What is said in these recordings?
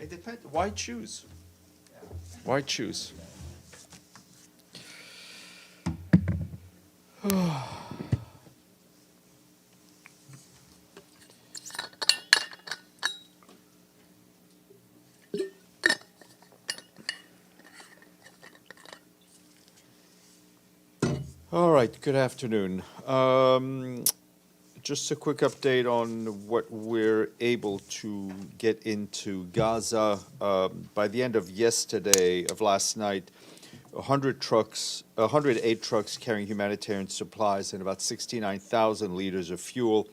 It depends. Why choose? Why choose? All right, good afternoon. Just a quick update on what we're able to get into Gaza. By the end of last night, 108 trucks carrying humanitarian supplies and about 69,000 liters of fuel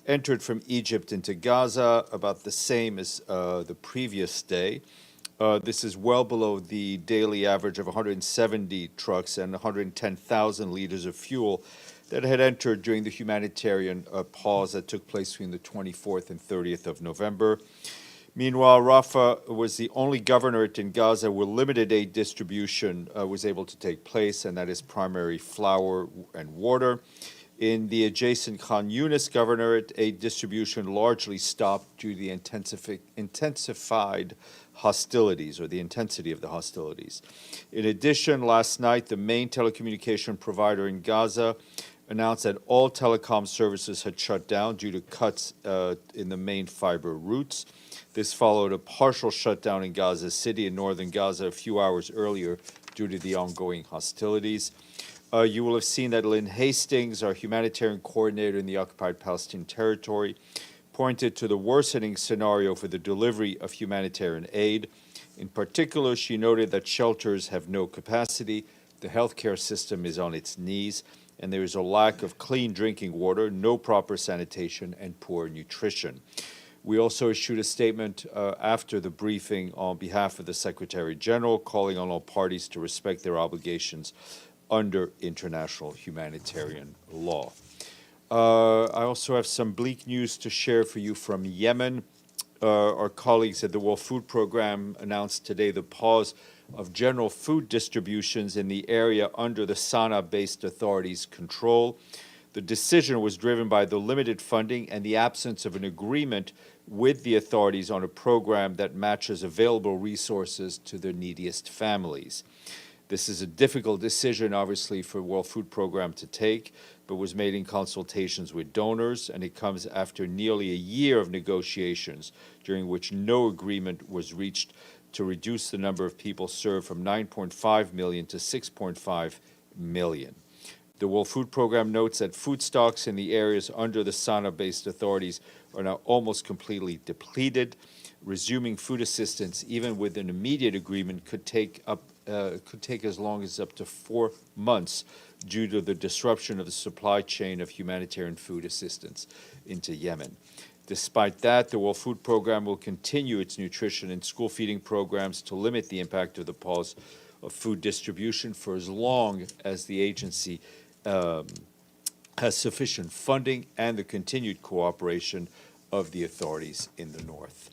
entered from Egypt into Gaza, about the same as the previous day. This is well below the daily average of 170 trucks and 110,000 liters of fuel that had entered during the humanitarian pause that took place between the 24th and 30th of November. Meanwhile, Rafah was the only governorate in Gaza where limited aid distribution was able to take place, and that is primarily flour and water. In the adjacent Khan Yunis governorate, aid distribution largely stopped due to the intensified hostilities, or the intensity of the hostilities. In addition, last night, the main telecommunication provider in Gaza announced that all telecom services had shut down due to cuts in the main fiber routes. This followed a partial shutdown in Gaza City in northern Gaza a few hours earlier due to the ongoing hostilities. You will have seen that Lynn Hastings, our humanitarian coordinator in the occupied Palestinian territory, pointed to the worsening scenario for the delivery of humanitarian aid. In particular, she noted that shelters have no capacity, the healthcare system is on its knees, and there is a lack of clean drinking water, no proper sanitation, and poor nutrition. We also issued a statement after the briefing on behalf of the Secretary General, calling on all parties to respect their obligations under international humanitarian law. I also have some bleak news to share for you from Yemen. Our colleagues at the World Food Program announced today the pause of general food distributions in the area under the Sana'a-based authorities' control. The decision was driven by the limited funding and the absence of an agreement with the authorities on a program that matches available resources to the neediest families. This is a difficult decision, obviously, for World Food Program to take, but was made in consultations with donors, and it comes after nearly a year of negotiations, during which no agreement was reached to reduce the number of people served from 9.5 million to 6.5 million. The World Food Program notes that food stocks in the areas under the Sana'a-based authorities are now almost completely depleted. Resuming food assistance, even with an immediate agreement, could take as long as up to 4 months due to the disruption of the supply chain of humanitarian food assistance into Yemen. Despite that, the World Food Program will continue its nutrition and school feeding programs to limit the impact of the pause of food distribution for as long as the agency has sufficient funding and the continued cooperation of the authorities in the north.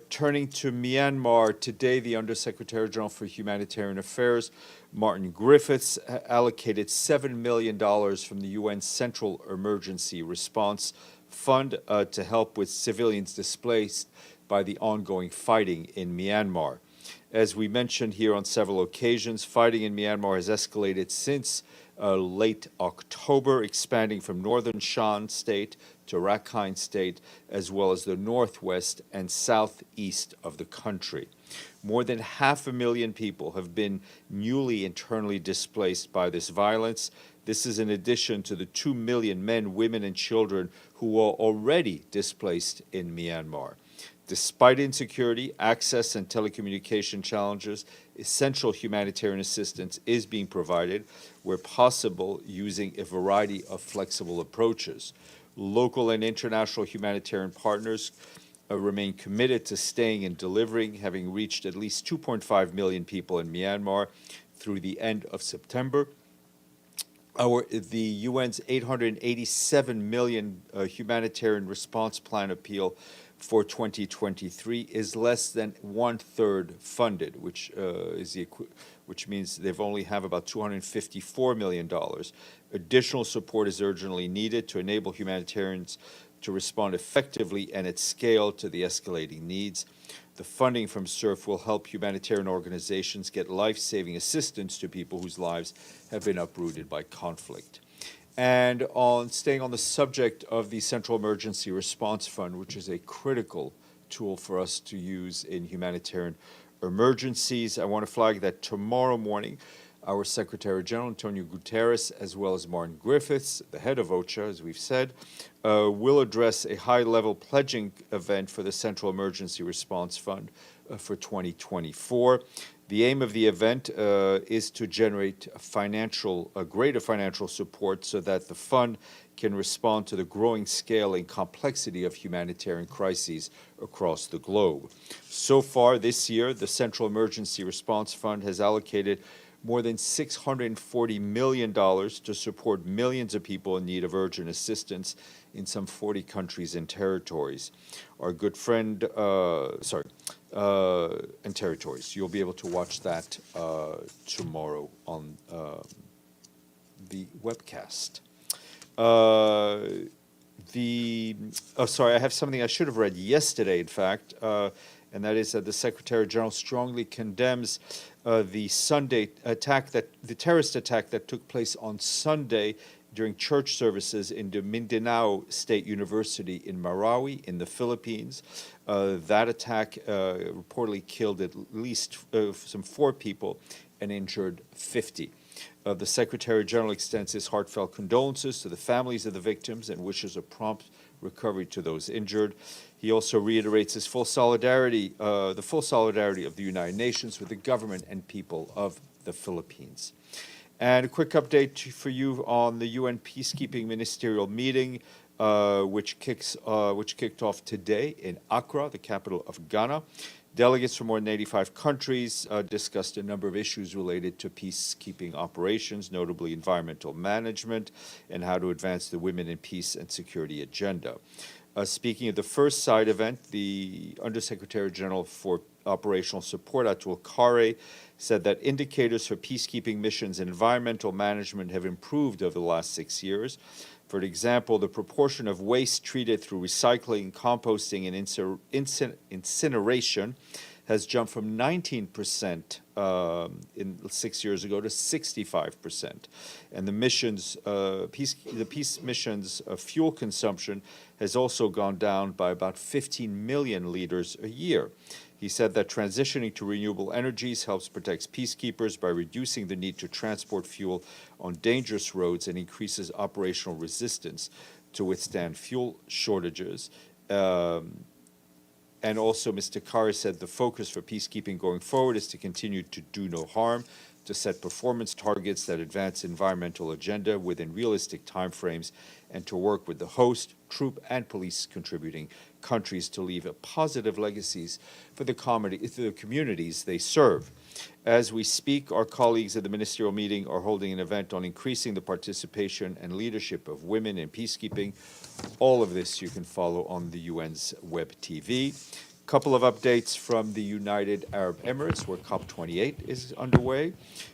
Turning to Myanmar, today the Undersecretary General for Humanitarian Affairs, Martin Griffiths, allocated $7 million from the UN Central Emergency Response Fund to help with civilians displaced by the ongoing fighting in Myanmar. As we mentioned here on several occasions, fighting in Myanmar has escalated since late October, expanding from northern Shan State to Rakhine State, as well as the northwest and southeast of the country. More than 500,000 people have been newly internally displaced by this violence. This is in addition to the 2 million men, women, and children who are already displaced in Myanmar. Despite insecurity, access, and telecommunication challenges, essential humanitarian assistance is being provided where possible using a variety of flexible approaches. Local and international humanitarian partners remain committed to staying and delivering, having reached at least 2.5 million people in Myanmar through the end of September. The UN's 887 million humanitarian response plan appeal for 2023 is less than 1/3 funded, which means they've only have about $254 million. Additional support is urgently needed to enable humanitarians to respond effectively and at scale to the escalating needs. The funding from SURF will help humanitarian organizations get life-saving assistance to people whose lives have been uprooted by conflict. And staying on the subject of the Central Emergency Response Fund, which is a critical tool for us to use in humanitarian emergencies, I want to flag that tomorrow morning, our Secretary General, Antonio Guterres, as well as Martin Griffiths, the head of OCHA, as we've said, will address a high-level pledging event for the Central Emergency Response Fund for 2024. The aim of the event is to generate greater financial support so that the fund can respond to the growing scale and complexity of humanitarian crises across the globe. So far this year, the Central Emergency Response Fund has allocated more than $640 million to support millions of people in need of urgent assistance in some 40 countries and territories. Our good friend, and territories. You'll be able to watch that tomorrow on the webcast. I have something I should have read yesterday, in fact, and that is that the Secretary General strongly condemns the terrorist attack that took place on Sunday during church services in the Mindanao State University in Marawi, in the Philippines. That attack reportedly killed at least some 4 people and injured 50. The Secretary General extends his heartfelt condolences to the families of the victims and wishes a prompt recovery to those injured. He also reiterates his the full solidarity of the United Nations with the government and people of the Philippines. And a quick update for you on the UN Peacekeeping Ministerial Meeting, which kicked off today in Accra, the capital of Ghana. Delegates from more than 85 countries discussed a number of issues related to peacekeeping operations, notably environmental management and how to advance the Women in Peace and Security agenda. Speaking at the first side event, the Undersecretary General for Operational Support, Atul Khare, said that indicators for peacekeeping missions and environmental management have improved over the last 6 years. For example, the proportion of waste treated through recycling, composting, and incineration has jumped from 19% 6 years ago to 65%. And the peace missions' fuel consumption has also gone down by about 15 million liters a year. He said that transitioning to renewable energies helps protect peacekeepers by reducing the need to transport fuel on dangerous roads and increases operational resistance to withstand fuel shortages. And also, Mr. Khare said the focus for peacekeeping going forward is to continue to do no harm, to set performance targets that advance environmental agenda within realistic timeframes, and to work with the host, troop, and police contributing countries to leave a positive legacies for the communities they serve. As we speak, our colleagues at the ministerial meeting are holding an event on increasing the participation and leadership of women in peacekeeping. All of this you can follow on the UN's web TV. Couple of updates from the United Arab Emirates, where COP28 is underway.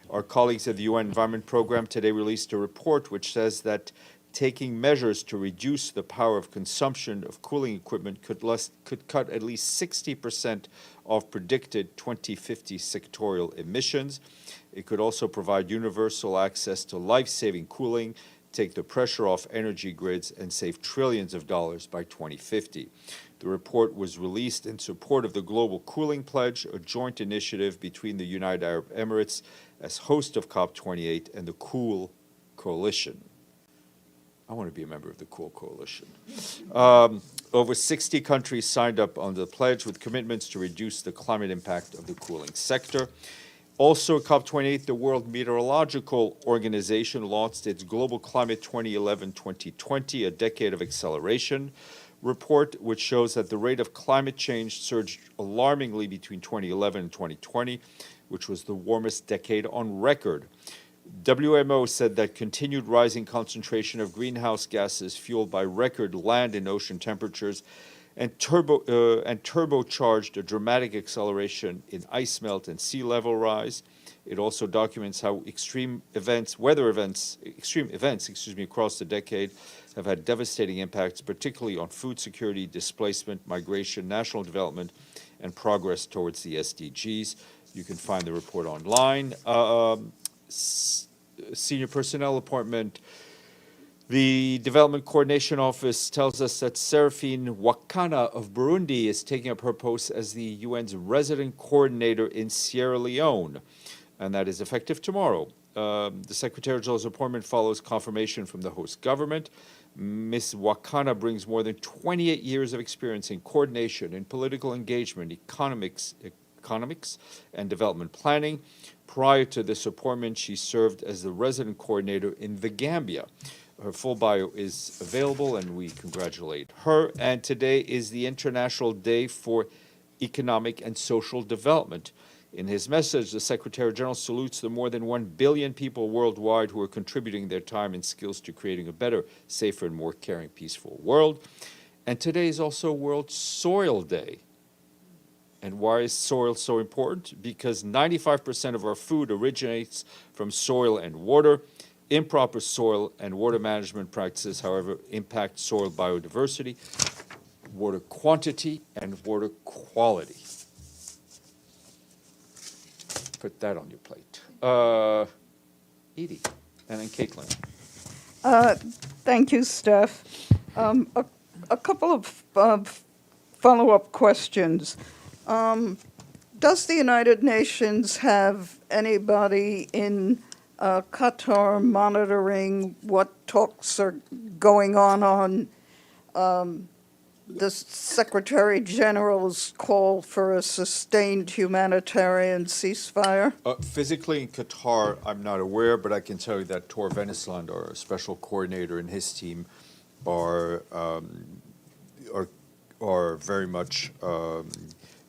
Our colleagues at the UN Environment Programme today released a report which says that taking measures to reduce the power of consumption of cooling equipment could cut at least 60% of predicted 2050 sectorial emissions. It could also provide universal access to life-saving cooling, take the pressure off energy grids, and save trillions of dollars by 2050. The report was released in support of the Global Cooling Pledge, a joint initiative between the United Arab Emirates as host of COP28 and the Cool Coalition. I want to be a member of the Cool Coalition. Over 60 countries signed up on the pledge with commitments to reduce the climate impact of the cooling sector. Also at COP28, the World Meteorological Organization launched its Global Climate 2011-2020, a decade of acceleration report, which shows that the rate of climate change surged alarmingly between 2011 and 2020, which was the warmest decade on record. WMO said that continued rising concentration of greenhouse gases fueled by record land and ocean temperatures and turbocharged a dramatic acceleration in ice melt and sea level rise. It also documents how extreme events across the decade have had devastating impacts, particularly on food security, displacement, migration, national development, and progress towards the SDGs. You can find the report online. Senior personnel appointment. The Development Coordination Office tells us that Seraphine Wakana of Burundi is taking up her post as the UN's resident coordinator in Sierra Leone, and that is effective tomorrow. The Secretary General's appointment follows confirmation from the host government. Ms. Wakana brings more than 28 years of experience in coordination, in political engagement, economics, and development planning. Prior to this appointment, she served as the resident coordinator in the Gambia. Her full bio is available, and we congratulate her. And today is the International Day for Economic and Social Development. In his message, the Secretary General salutes the more than 1 billion people worldwide who are contributing their time and skills to creating a better, safer, and more caring, peaceful world. And today is also World Soil Day. And why is soil so important? Because 95% of our food originates from soil and water. Improper soil and water management practices, however, impact soil biodiversity, water quantity, and water quality. Put that on your plate. Edie, and then Caitlin. Thank you, Steph. A couple of follow-up questions. Does the United Nations have anybody in Qatar monitoring what talks are going on the Secretary General's call for a sustained humanitarian ceasefire? Physically in Qatar, I'm not aware, but I can tell you that Tor Venesland, our special coordinator, and his team are very much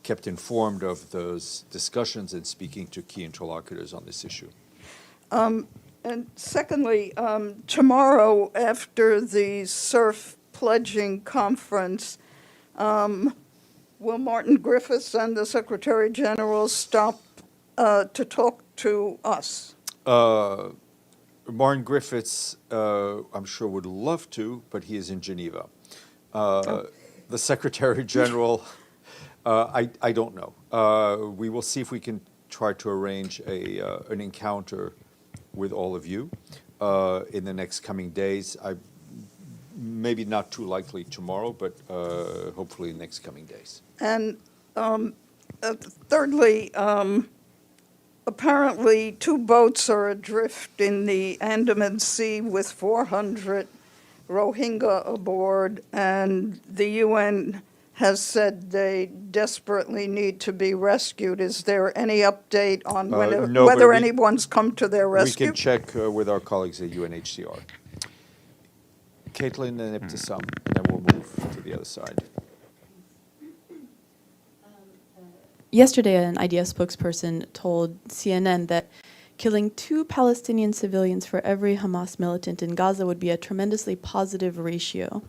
kept informed of those discussions and speaking to key interlocutors on this issue. And secondly, tomorrow after the surf pledging conference, will Martin Griffiths and the Secretary General stop to talk to us? Martin Griffiths, I'm sure would love to, but he is in Geneva. The Secretary General, I don't know. We will see if we can try to arrange an encounter with all of you in the next coming days. Maybe not too likely tomorrow, but hopefully in the next coming days. And thirdly, apparently 2 boats are adrift in the Andaman Sea with 400 Rohingya aboard, and the UN has said they desperately need to be rescued. Is there any update on whether anyone's come to their rescue? We can check with our colleagues at UNHCR. Caitlin and Ibtisam, and then we'll move to the other side. Yesterday, an IDF spokesperson told CNN that killing 2 Palestinian civilians for every Hamas militant in Gaza would be a tremendously positive ratio.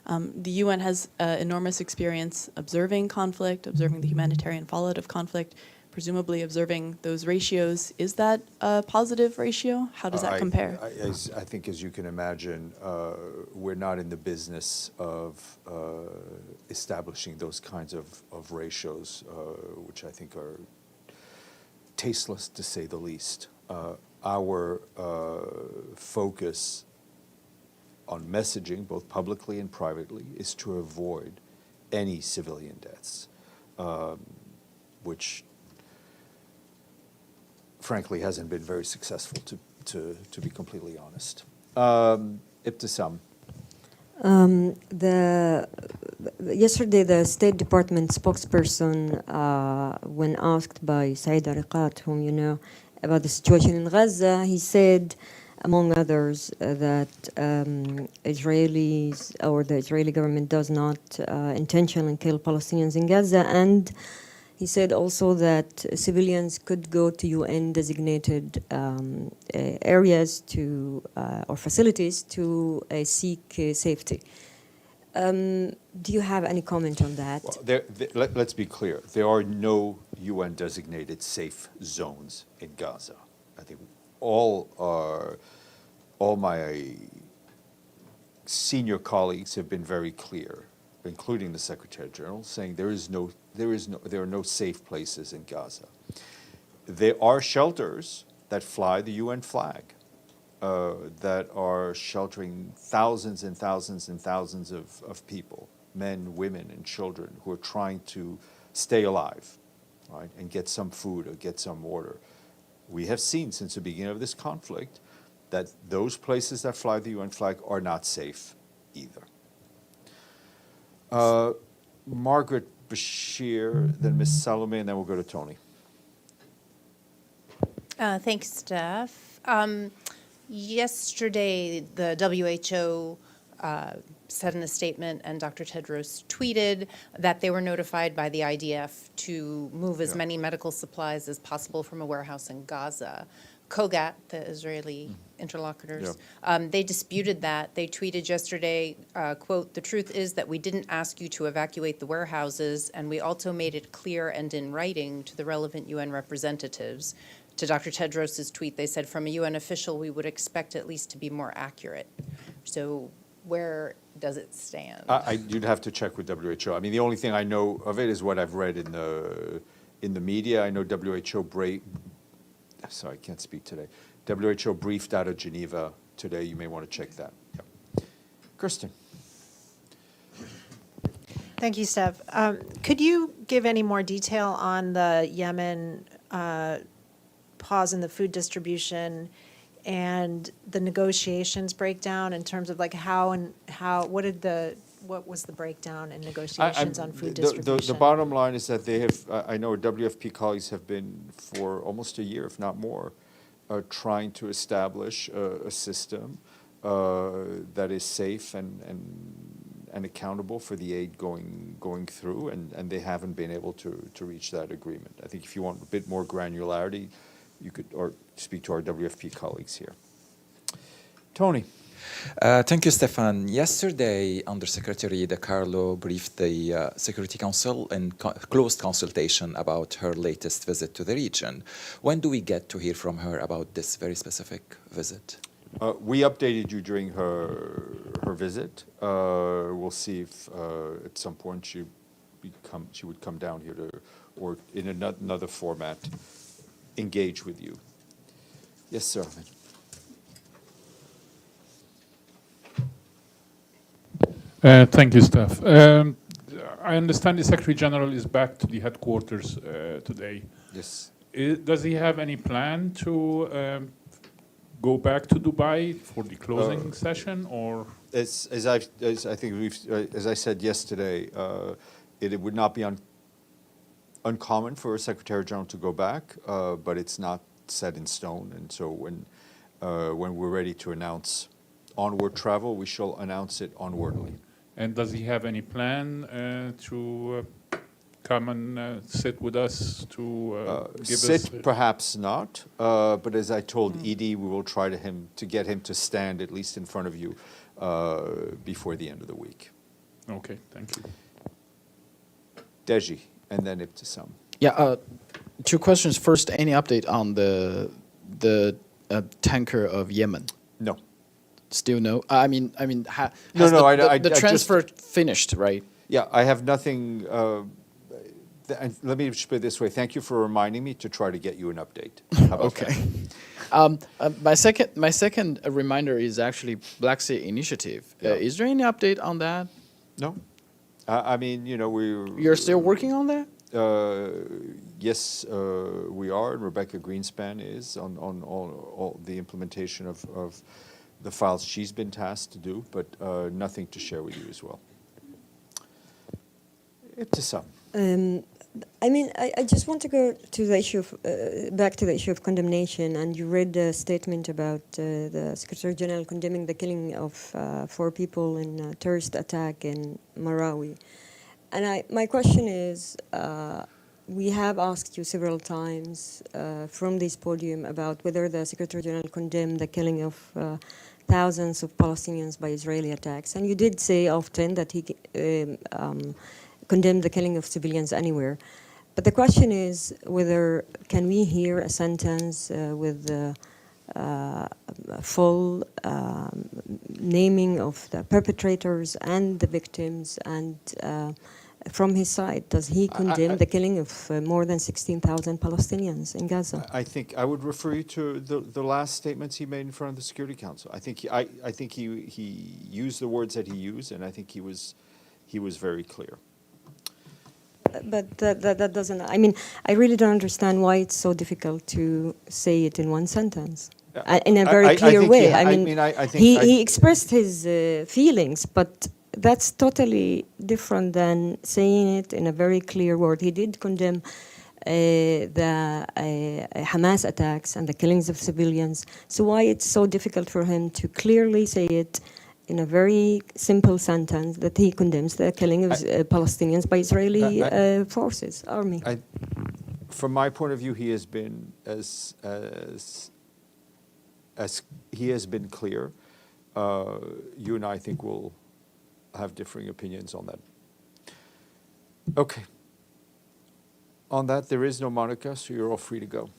The UN has enormous experience observing conflict, observing the humanitarian fallout of conflict, presumably observing those ratios. Is that a positive ratio? How does that compare? I think, as you can imagine, we're not in the business of establishing those kinds of ratios, which I think are tasteless, to say the least. Our focus on messaging, both publicly and privately, is to avoid any civilian deaths, which frankly hasn't been very successful, to be completely honest. Ibtisam. Yesterday, the State Department spokesperson, when asked by Saeed Ariqat, whom you know, about the situation in Gaza, he said, among others, that Israelis or the Israeli government does not intentionally kill Palestinians in Gaza, and he said also that civilians could go to UN-designated areas or facilities to seek safety. Do you have any comment on that? Well, let's be clear. There are no UN-designated safe zones in Gaza. I think all my senior colleagues have been very clear, including the Secretary General, saying there is no there are no safe places in Gaza. There are shelters that fly the UN flag, that are sheltering thousands and thousands and thousands of people, men, women, and children who are trying to stay alive, right, and get some food or get some water. We have seen since the beginning of this conflict that those places that fly the UN flag are not safe either. Margaret Bashir, then Ms. Salome, and then we'll go to Tony. Thanks, Steph. Yesterday, the WHO said in a statement, and Dr. Tedros tweeted that they were notified by the IDF to move as many medical supplies as possible from a warehouse in Gaza. Kogat, the Israeli interlocutors, they disputed that. They tweeted yesterday, quote, "The truth is that we didn't ask you to evacuate the warehouses, and we also made it clear and in writing to the relevant UN representatives." To Dr. Tedros's tweet, they said, "From a UN official, we would expect at least to be more accurate." So where does it stand? You'd have to check with WHO. I mean, the only thing I know of it is what I've read in the media. I know sorry, I can't speak today. WHO briefed out of Geneva today. You may want to check that. Yep. Kirsten. Thank you, Steph. Could you give any more detail on the Yemen pause in the food distribution and the negotiations breakdown in terms of like what was the breakdown in negotiations on food distribution? The bottom line is that they have, I know WFP colleagues have been for almost a year, if not more, trying to establish a system that is safe and accountable for the aid going through, and they haven't been able to reach that agreement. I think if you want a bit more granularity, you could or speak to our WFP colleagues here. Tony. Thank you, Stefan. Yesterday, Undersecretary De Carlo briefed the Security Council in closed consultation about her latest visit to the region. When do we get to hear from her about this very specific visit? We updated you during her visit. We'll see if at some point she would come down here or in another format, engage with you. Yes, sir. Thank you, Steph. I understand the Secretary General is back to the headquarters today. Yes. Does he have any plan to go back to Dubai for the closing session, or? As I said yesterday, it would not be uncommon for a Secretary General to go back, but it's not set in stone. And so when we're ready to announce onward travel, we shall announce it onwardly. And does he have any plan to come and sit with us to give us? Sit, perhaps not, but as I told Edie, we will try to get him to stand at least in front of you before the end of the week. Okay, thank you. Deji, and then Ibtisam. Yeah, two questions. First, any update on the tanker of Yemen? No. Still no. I mean, has the transfer finished, right? Yeah, I have nothing. And let me just put it this way. Thank you for reminding me to try to get you an update. How about Okay. My second reminder is actually Black Sea Initiative. Yeah. Is there any update on that? No. I mean, You're still working on that? Yes, we are, and Rebecca Greenspan is on all the implementation of the files she's been tasked to do, but nothing to share with you as well. Ibtisam. I mean, I just want to go to the issue of, back to the issue of condemnation, and you read the statement about the Secretary General condemning the killing of 4 people in a terrorist attack in Marawi. And my question is, we have asked you several times from this podium about whether the Secretary General condemned the killing of thousands of Palestinians by Israeli attacks. And you did say often that he condemned the killing of civilians anywhere. But the question is whether can we hear a sentence with full naming of the perpetrators and the victims and from his side, does he condemn the killing of more than 16,000 Palestinians in Gaza? I think I would refer you to the last statements he made in front of the Security Council. I think he used the words that he used, and I think he was very clear. But that doesn't, I mean, I really don't understand why it's so difficult to say it in one sentence. In a very clear way. He expressed his feelings, but that's totally different than saying it in a very clear word. He did condemn the Hamas attacks and the killings of civilians. So why it's so difficult for him to clearly say it in a very simple sentence that he condemns the killing of Palestinians by Israeli forces, army? From my point of view, he has been he has been clear. You and I think will have differing opinions on that. Okay. On that, there is no Monica, so you're all free to go.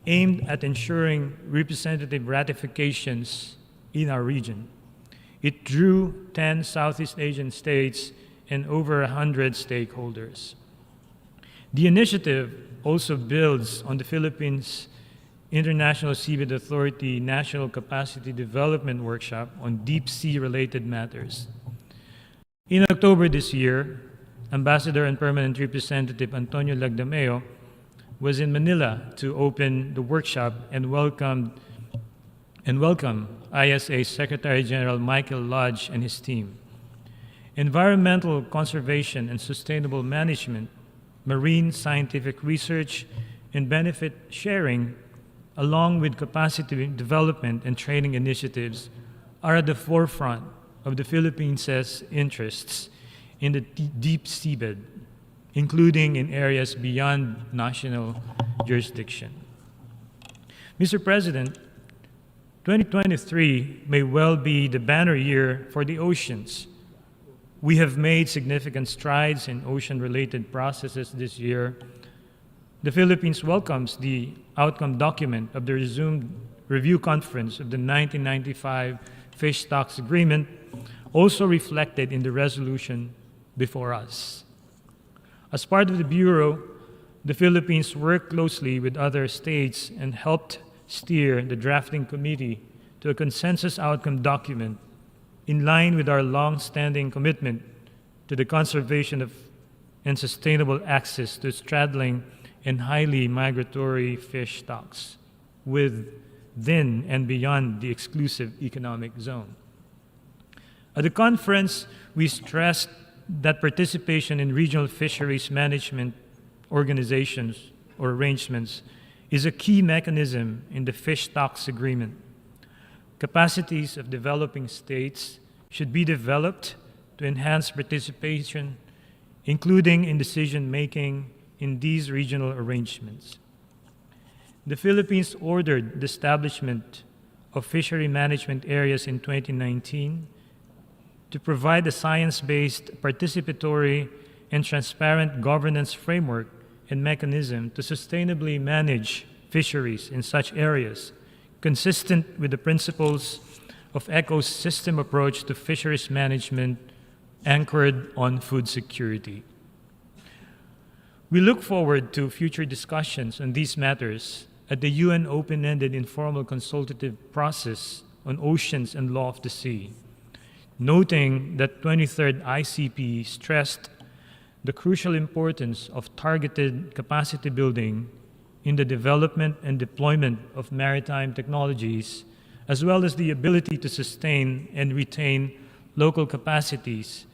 aimed at ensuring representative ratifications in our region. It drew 10 Southeast Asian states and over 100 stakeholders. The initiative also builds on the Philippines International Seabed Authority National Capacity Development Workshop on deep sea-related matters. In October this year, Ambassador and Permanent Representative Antonio Lagdameo was in Manila to open the workshop and welcome ISA Secretary General Michael Lodge and his team. Environmental conservation and sustainable management, marine scientific research, and benefit sharing, along with capacity development and training initiatives, are at the forefront of the Philippines' interests in the deep seabed, including in areas beyond national jurisdiction. Mr. President, 2023 may well be the banner year for the oceans. We have made significant strides in ocean-related processes this year. The Philippines welcomes the outcome document of the resumed review conference of the 1995 Fish Stocks Agreement, also reflected in the resolution before us. As part of the Bureau, the Philippines worked closely with other states and helped steer the drafting committee to a consensus outcome document in line with our long-standing commitment to the conservation of and sustainable access to straddling and highly migratory fish stocks within and beyond the exclusive economic zone. At the conference, we stressed that participation in regional fisheries management organizations or arrangements is a key mechanism in the Fish Stocks Agreement. Capacities of developing states should be developed to enhance participation, including in decision-making in these regional arrangements. The Philippines ordered the establishment of fishery management areas in 2019 to provide a science-based, participatory, and transparent governance framework and mechanism to sustainably manage fisheries in such areas, consistent with the principles of ecosystem approach to fisheries management anchored on food security. We look forward to future discussions on these matters at the UN Open-Ended Informal Consultative Process on Oceans and Law of the Sea, noting that 23rd ICP stressed the crucial importance of targeted capacity building in the development and deployment of maritime technologies, as well as the ability to sustain and retain local capacities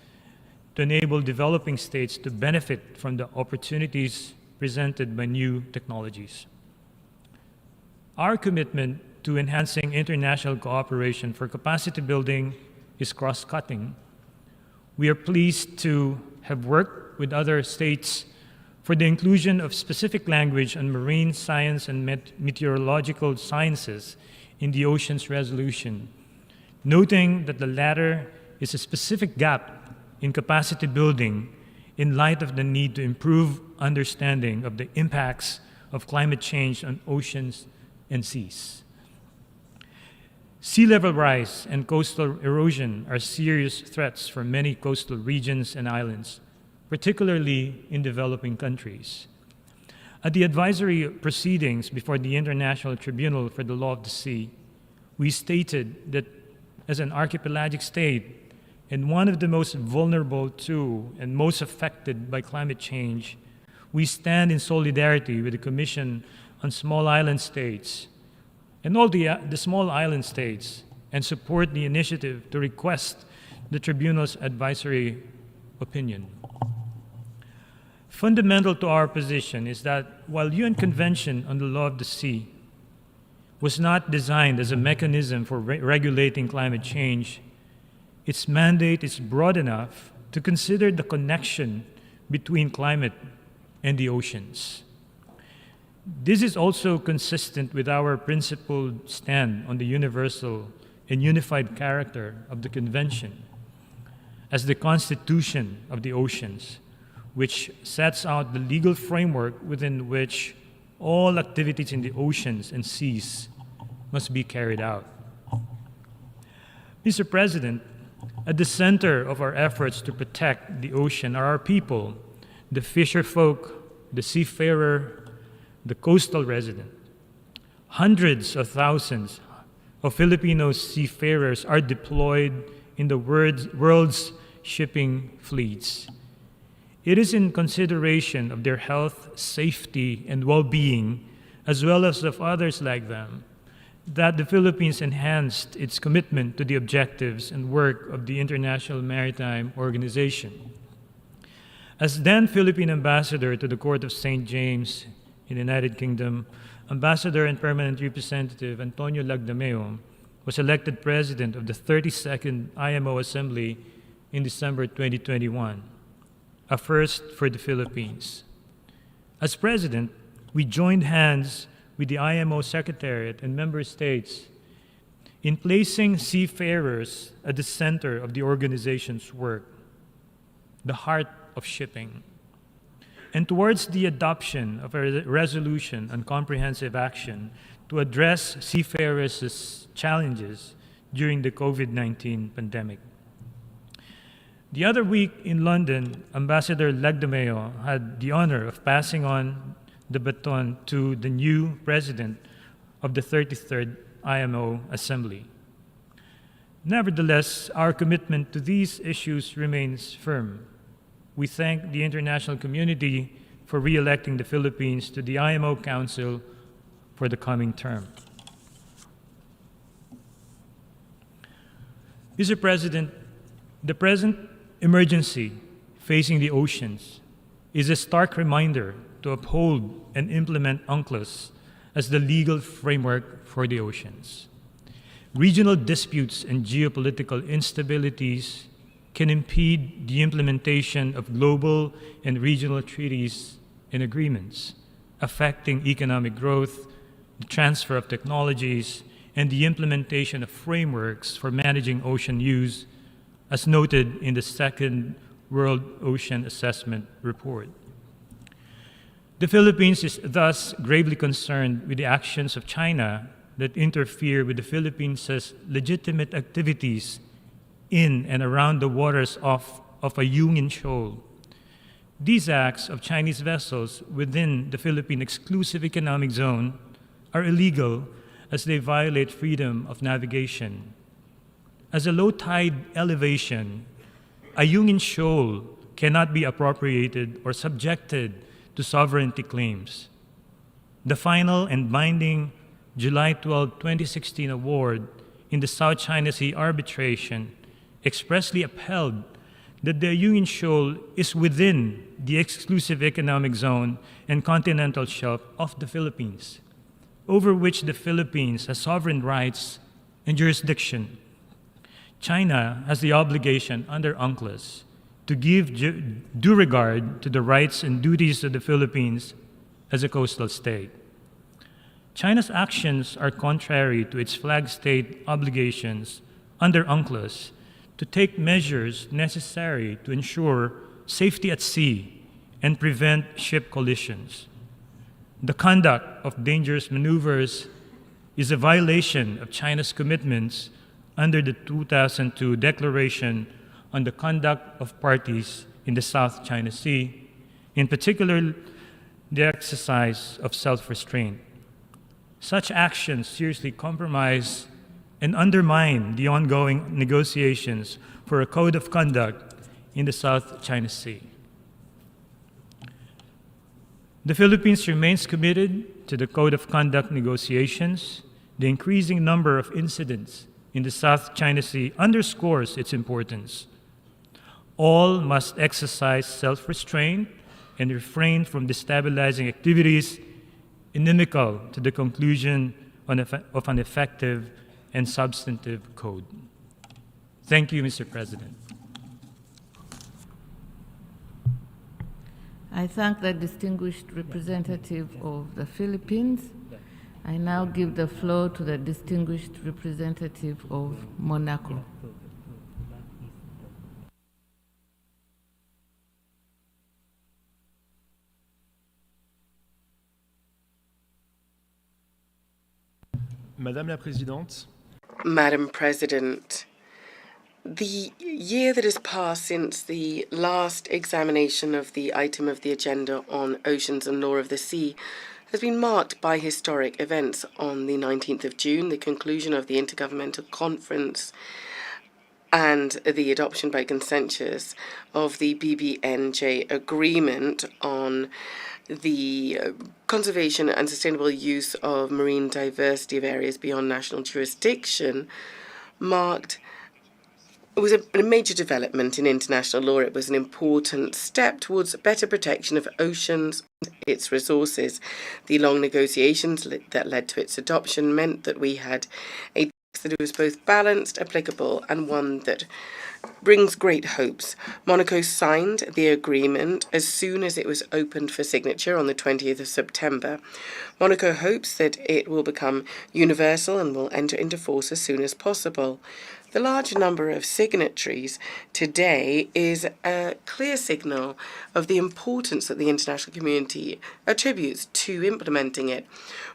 to enable developing states to benefit from the opportunities presented by new technologies. Our commitment to enhancing international cooperation for capacity building is cross-cutting. We are pleased to have worked with other states for the inclusion of specific language on marine science and meteorological sciences in the oceans resolution, noting that the latter is a specific gap in capacity building in light of the need to improve understanding of the impacts of climate change on oceans and seas. Sea level rise and coastal erosion are serious threats for many coastal regions and islands, particularly in developing countries. At the advisory proceedings before the International Tribunal for the Law of the Sea, we stated that as an archipelagic state and one of the most vulnerable to and most affected by climate change, we stand in solidarity with the Commission on Small Island States and all the small island states and support the initiative to request the Tribunal's advisory opinion. Fundamental to our position is that while UN Convention on the Law of the Sea was not designed as a mechanism for regulating climate change, its mandate is broad enough to consider the connection between climate and the oceans. This is also consistent with our principled stand on the universal and unified character of the Convention as the constitution of the oceans, which sets out the legal framework within which all activities in the oceans and seas must be carried out. Mr. President, at the center of our efforts to protect the ocean are our people, the fisher folk, the seafarer, the coastal resident. Hundreds of thousands of Filipino seafarers are deployed in the world's shipping fleets. It is in consideration of their health, safety, and well-being, as well as of others like them, that the Philippines enhanced its commitment to the objectives and work of the International Maritime Organization. As then Philippine Ambassador to the Court of St. James in the United Kingdom, Ambassador and Permanent Representative Antonio Lagdameo was elected President of the 32nd IMO Assembly in December 2021, a first for the Philippines. As President, we joined hands with the IMO Secretariat and member states in placing seafarers at the center of the organization's work, the heart of shipping, and towards the adoption of a resolution on comprehensive action to address seafarers' challenges during the COVID-19 pandemic. The other week in London, Ambassador Lagdameo had the honor of passing on the baton to the new president of the 33rd IMO Assembly. Nevertheless, our commitment to these issues remains firm. We thank the international community for re-electing the Philippines to the IMO Council for the coming term. Mr. President, the present emergency facing the oceans is a stark reminder to uphold and implement UNCLOS as the legal framework for the oceans. Regional disputes and geopolitical instabilities can impede the implementation of global and regional treaties and agreements, affecting economic growth, the transfer of technologies, and the implementation of frameworks for managing ocean use, as noted in the second World Ocean Assessment Report. The Philippines is thus gravely concerned with the actions of China that interfere with the Philippines' legitimate activities in and around the waters of a Yungin Shoal. These acts of Chinese vessels within the Philippine Exclusive Economic Zone are illegal as they violate freedom of navigation. As a low-tide elevation, a Yungin Shoal cannot be appropriated or subjected to sovereignty claims. The final and binding July 12, 2016 award in the South China Sea arbitration expressly upheld that the Yungin Shoal is within the exclusive economic zone and continental shelf of the Philippines. over which the Philippines has sovereign rights and jurisdiction. China has the obligation under UNCLOS to give due regard to the rights and duties of the Philippines as a coastal state. China's actions are contrary to its flag state obligations under UNCLOS to take measures necessary to ensure safety at sea and prevent ship collisions. The conduct of dangerous maneuvers is a violation of China's commitments under the 2002 Declaration on the Conduct of Parties in the South China Sea, in particular, the exercise of self-restraint. Such actions seriously compromise and undermine the ongoing negotiations for a code of conduct in the South China Sea. The Philippines remains committed to the Code of Conduct negotiations. The increasing number of incidents in the South China Sea underscores its importance. All must exercise self-restraint and refrain from destabilizing activities inimical to the conclusion of an effective and substantive code. Thank you, Mr. President. I thank the distinguished representative of the Philippines. I now give the floor to the distinguished representative of Monaco. Madame la Présidente, Madam President, the year that has passed since the last examination of the item of the agenda on oceans and law of the sea has been marked by historic events. On the 19th of June, the conclusion of the Intergovernmental Conference and the adoption by consensus of the BBNJ agreement on the conservation and sustainable use of marine diversity of areas beyond national jurisdiction was a major development in international law. It was an important step towards better protection of oceans and its resources. The long negotiations that led to its adoption meant that we had a text that was both balanced, applicable, and one that brings great hopes. Monaco signed the agreement as soon as it was opened for signature on the 20th of September. Monaco hopes that it will become universal and will enter into force as soon as possible. The large number of signatories today is a clear signal of the importance that the international community attributes to implementing it.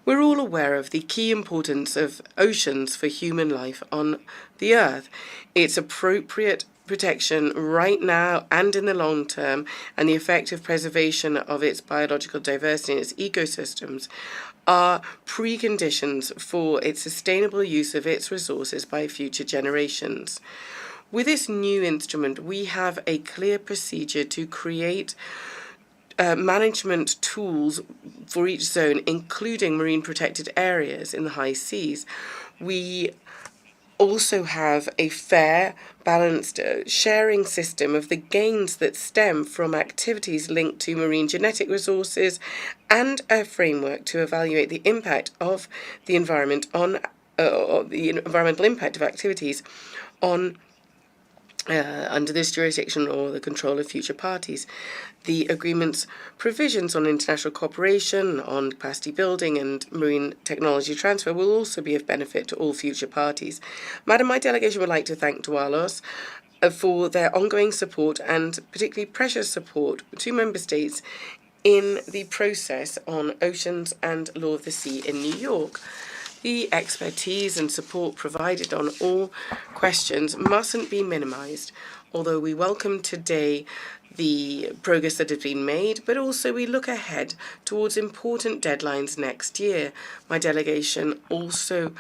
We're all aware of the key importance of oceans for human life on the Earth. Its appropriate protection right now and in the long term, and the effective preservation of its biological diversity and its ecosystems are preconditions for its sustainable use of its resources by future generations. With this new instrument, we have a clear procedure to create management tools for each zone, including marine protected areas in the high seas. We also have a fair, balanced sharing system of the gains that stem from activities linked to marine genetic resources, and a framework to evaluate the impact of the environment on the environmental impact of activities on under this jurisdiction or the control of future parties. The agreement's provisions on international cooperation, on capacity building and marine technology transfer will also be of benefit to all future parties. Madam, my delegation would like to thank Doualos for their ongoing support and particularly precious support to Member States in the process on oceans and law of the sea in New York. The expertise and support provided on all questions mustn't be minimized, although we welcome today the progress that has been made, but also we look ahead towards important deadlines next year. My delegation also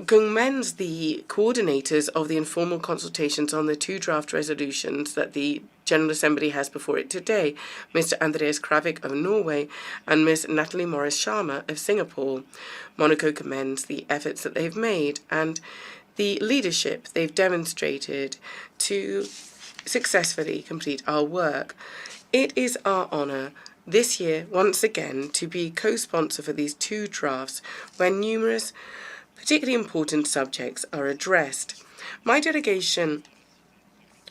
commends the coordinators of the informal consultations on the two draft resolutions that the General Assembly has before it today, Mr. Andreas Kravik of Norway and Ms. Natalie Morris-Sharma of Singapore. Monaco commends the efforts that they've made and the leadership they've demonstrated to successfully complete our work. It is our honour this year, once again, to be co-sponsor for these two drafts, where numerous particularly important subjects are addressed. My delegation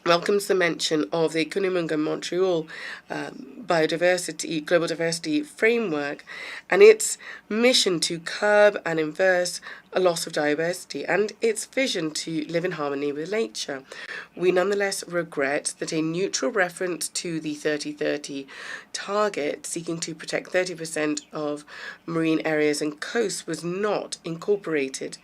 welcomes the mention of the Kunimunga Montreal Global Diversity Framework and its mission to curb and reverse a loss of diversity and its vision to live in harmony with nature. We nonetheless regret that a neutral reference to the 30-30 target seeking to protect 30% of marine areas and coasts was not incorporated.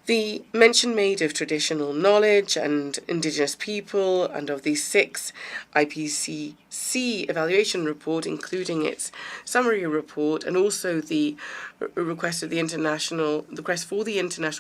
The mention made of traditional knowledge and Indigenous people and of the 6th IPCC evaluation report, including its summary report, and also the request for the International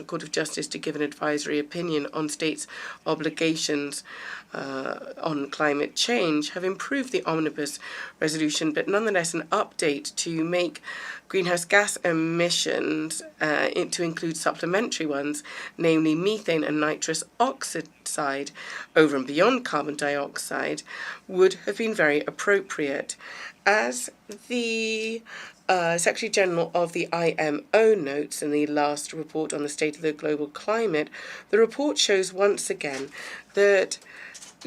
Court of Justice to give an advisory opinion on states' obligations on climate change, have improved the omnibus resolution, but nonetheless an update to make greenhouse gas emissions to include supplementary ones, namely methane and nitrous oxide, over and beyond carbon dioxide, would have been very appropriate. As the Secretary General of the IMO notes in the last report on the state of the global climate, the report shows once again that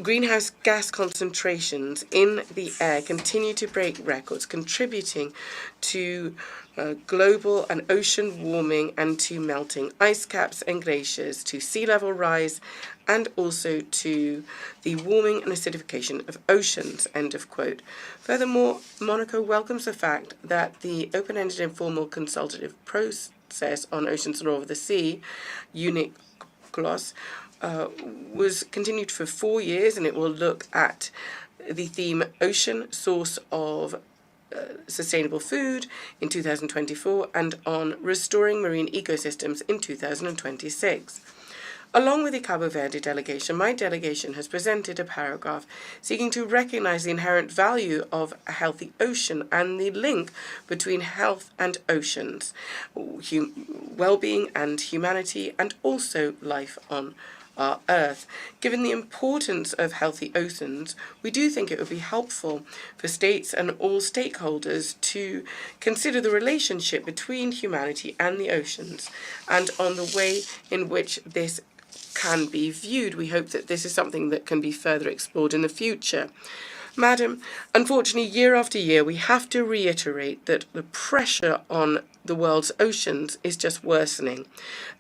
greenhouse gas concentrations in the air continue to break records, contributing to global and ocean warming and to melting ice caps and glaciers, to sea level rise, and also to the warming and acidification of oceans, end of quote. Furthermore, Monaco welcomes the fact that the open-ended informal consultative process on oceans and over the sea, UNICLOS, was continued for 4 years, and it will look at the theme Ocean Source of Sustainable Food in 2024 and on Restoring Marine Ecosystems in 2026. Along with the Cabo Verde delegation, my delegation has presented a paragraph seeking to recognize the inherent value of a healthy ocean and the link between health and oceans, well-being and humanity, and also life on our Earth. Given the importance of healthy oceans, we do think it would be helpful for states and all stakeholders to consider the relationship between humanity and the oceans and on the way in which this can be viewed. We hope that this is something that can be further explored in the future. Madam, unfortunately, year after year, we have to reiterate that the pressure on the world's oceans is just worsening.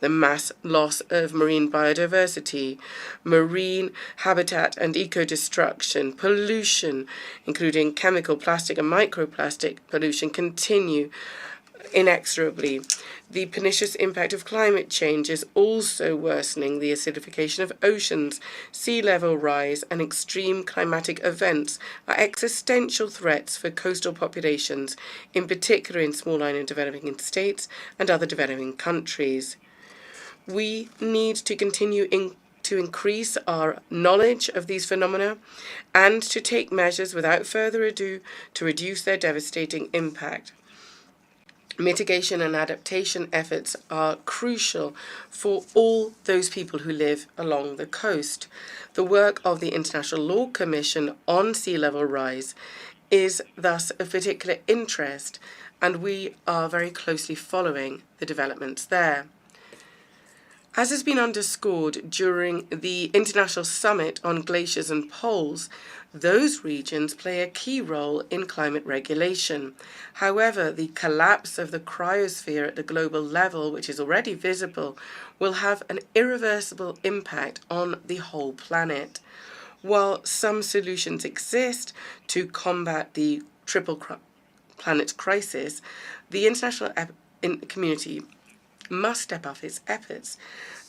The mass loss of marine biodiversity, marine habitat and eco-destruction, pollution, including chemical, plastic and microplastic pollution, continue inexorably. The pernicious impact of climate change is also worsening. The acidification of oceans, sea level rise, and extreme climatic events are existential threats for coastal populations, in particular in small island developing states and other developing countries. We need to continue to increase our knowledge of these phenomena and to take measures without further ado to reduce their devastating impact. Mitigation and adaptation efforts are crucial for all those people who live along the coast. The work of the International Law Commission on sea level rise is thus of particular interest, and we are very closely following the developments there. As has been underscored during the International Summit on Glaciers and Poles, those regions play a key role in climate regulation. However, the collapse of the cryosphere at the global level, which is already visible, will have an irreversible impact on the whole planet. While some solutions exist to combat the triple planet crisis, the international community must step up its efforts.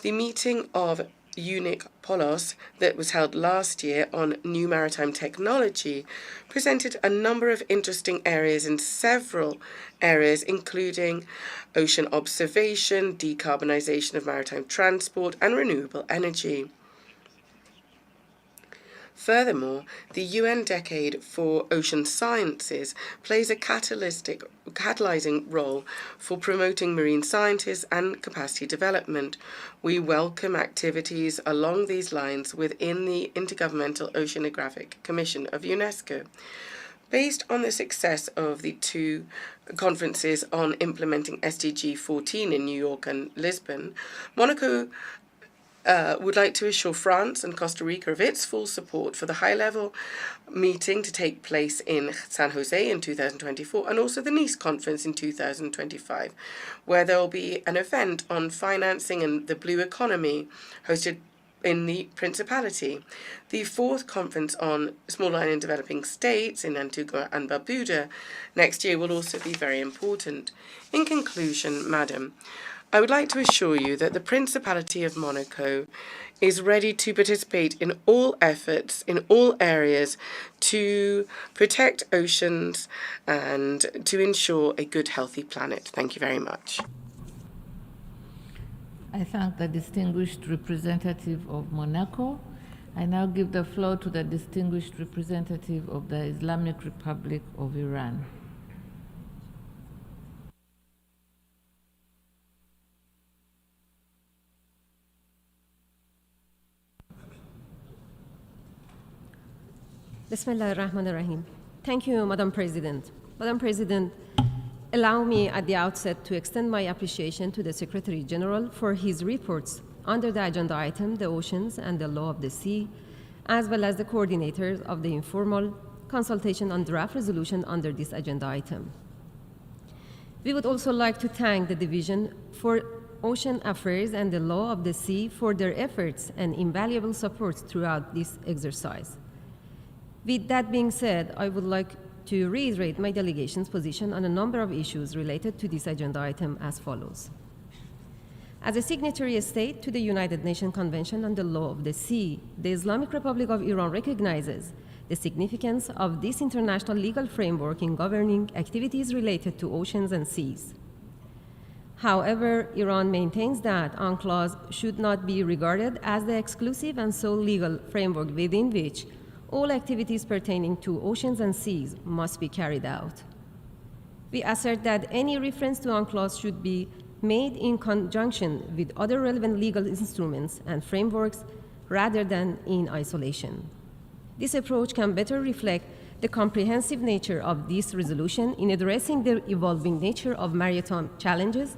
The meeting of UNICLOS that was held last year on new maritime technology presented a number of interesting areas in several areas, including ocean observation, decarbonization of maritime transport, and renewable energy. Furthermore, the UN Decade for Ocean Sciences plays a catalyzing role for promoting marine sciences and capacity development. We welcome activities along these lines within the Intergovernmental Oceanographic Commission of UNESCO. Based on the success of the two conferences on implementing SDG 14 in New York and Lisbon, Monaco would like to assure France and Costa Rica of its full support for the high-level meeting to take place in San Jose in 2024 and also the Nice conference in 2025, where there will be an event on financing and the blue economy hosted in the Principality. The fourth conference on small island and developing states in Antigua and Barbuda next year will also be very important. In conclusion, Madam, I would like to assure you that the Principality of Monaco is ready to participate in all efforts, in all areas, to protect oceans and to ensure a good, healthy planet. Thank you very much. I thank the distinguished representative of Monaco. I now give the floor to the distinguished representative of the Islamic Republic of Iran. Bismillah ar-Rahman ar-Rahim. Thank you, Madam President. Madam President, allow me at the outset to extend my appreciation to the Secretary General for his reports under the agenda item, the oceans and the law of the sea, as well as the coordinators of the informal consultation on draft resolution under this agenda item. We would also like to thank the Division for Ocean Affairs and the Law of the Sea for their efforts and invaluable support throughout this exercise. With that being said, I would like to reiterate my delegation's position on a number of issues related to this agenda item as follows. As a signatory state to the United Nations Convention on the Law of the Sea, the Islamic Republic of Iran recognizes the significance of this international legal framework in governing activities related to oceans and seas. However, Iran maintains that UNCLOS should not be regarded as the exclusive and sole legal framework within which all activities pertaining to oceans and seas must be carried out. We assert that any reference to UNCLOS should be made in conjunction with other relevant legal instruments and frameworks rather than in isolation. This approach can better reflect the comprehensive nature of this resolution in addressing the evolving nature of maritime challenges,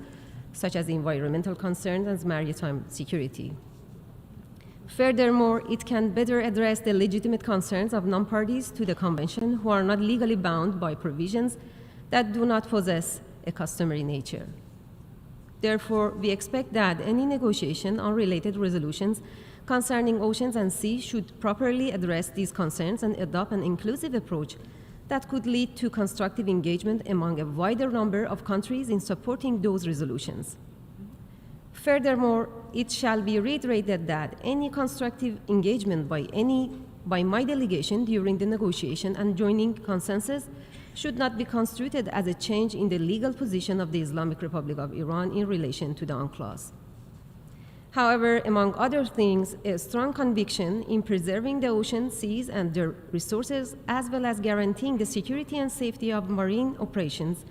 such as environmental concerns and maritime security. Furthermore, it can better address the legitimate concerns of non-parties to the Convention who are not legally bound by provisions that do not possess a customary nature. Therefore, we expect that any negotiation on related resolutions concerning oceans and seas should properly address these concerns and adopt an inclusive approach that could lead to constructive engagement among a wider number of countries in supporting those resolutions. Furthermore, it shall be reiterated that any constructive engagement by my delegation during the negotiation and joining consensus should not be construed as a change in the legal position of the Islamic Republic of Iran in relation to the UNCLOS. However, among other things, a strong conviction in preserving the ocean, seas, and their resources, as well as guaranteeing the security and safety of marine operations,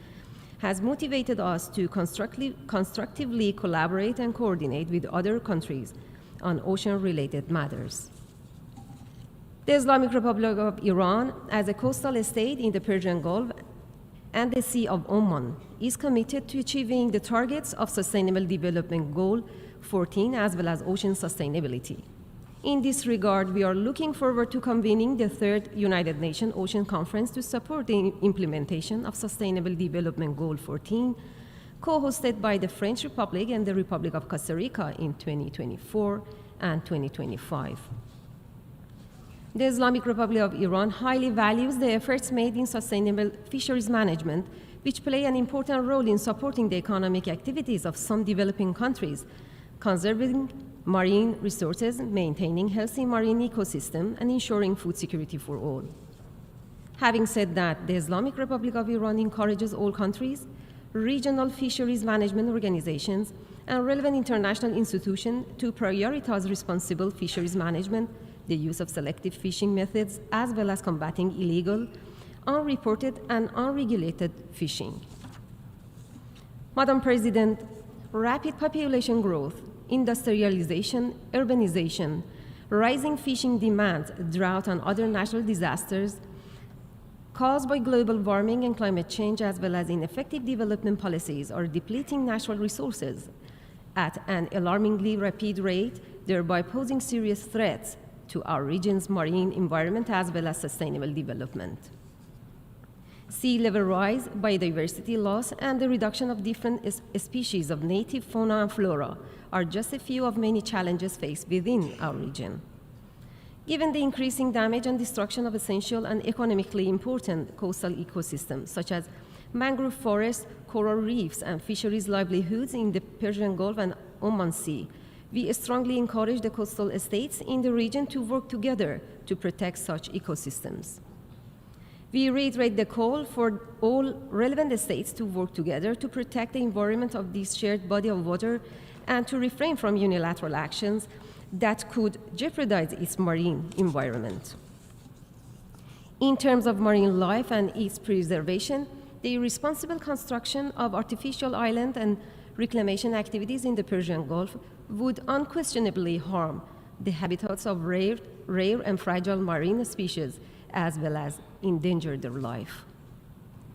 has motivated us to constructively collaborate and coordinate with other countries on ocean-related matters. The Islamic Republic of Iran, as a coastal state in the Persian Gulf and the Sea of Oman, is committed to achieving the targets of Sustainable Development Goal 14 as well as ocean sustainability. In this regard, we are looking forward to convening the third United Nations Ocean Conference to support the implementation of Sustainable Development Goal 14, co-hosted by the French Republic and the Republic of Costa Rica in 2024 and 2025. The Islamic Republic of Iran highly values the efforts made in sustainable fisheries management, which play an important role in supporting the economic activities of some developing countries, conserving marine resources, maintaining healthy marine ecosystem, and ensuring food security for all. Having said that, the Islamic Republic of Iran encourages all countries, regional fisheries management organizations, and relevant international institutions to prioritize responsible fisheries management, the use of selective fishing methods, as well as combating illegal, unreported, and unregulated fishing. Madam President, rapid population growth, industrialization, urbanization, rising fishing demands, drought, and other natural disasters caused by global warming and climate change, as well as ineffective development policies, are depleting natural resources at an alarmingly rapid rate, thereby posing serious threats to our region's marine environment as well as sustainable development. Sea level rise, biodiversity loss, and the reduction of different species of native fauna and flora are just a few of many challenges faced within our region. Given the increasing damage and destruction of essential and economically important coastal ecosystems, such as mangrove forests, coral reefs, and fisheries livelihoods in the Persian Gulf and Oman Sea, we strongly encourage the coastal states in the region to work together to protect such ecosystems. We reiterate the call for all relevant states to work together to protect the environment of this shared body of water and to refrain from unilateral actions that could jeopardize its marine environment. In terms of marine life and its preservation, the irresponsible construction of artificial island and reclamation activities in the Persian Gulf would unquestionably harm the habitats of rare and fragile marine species, as well as endanger their life.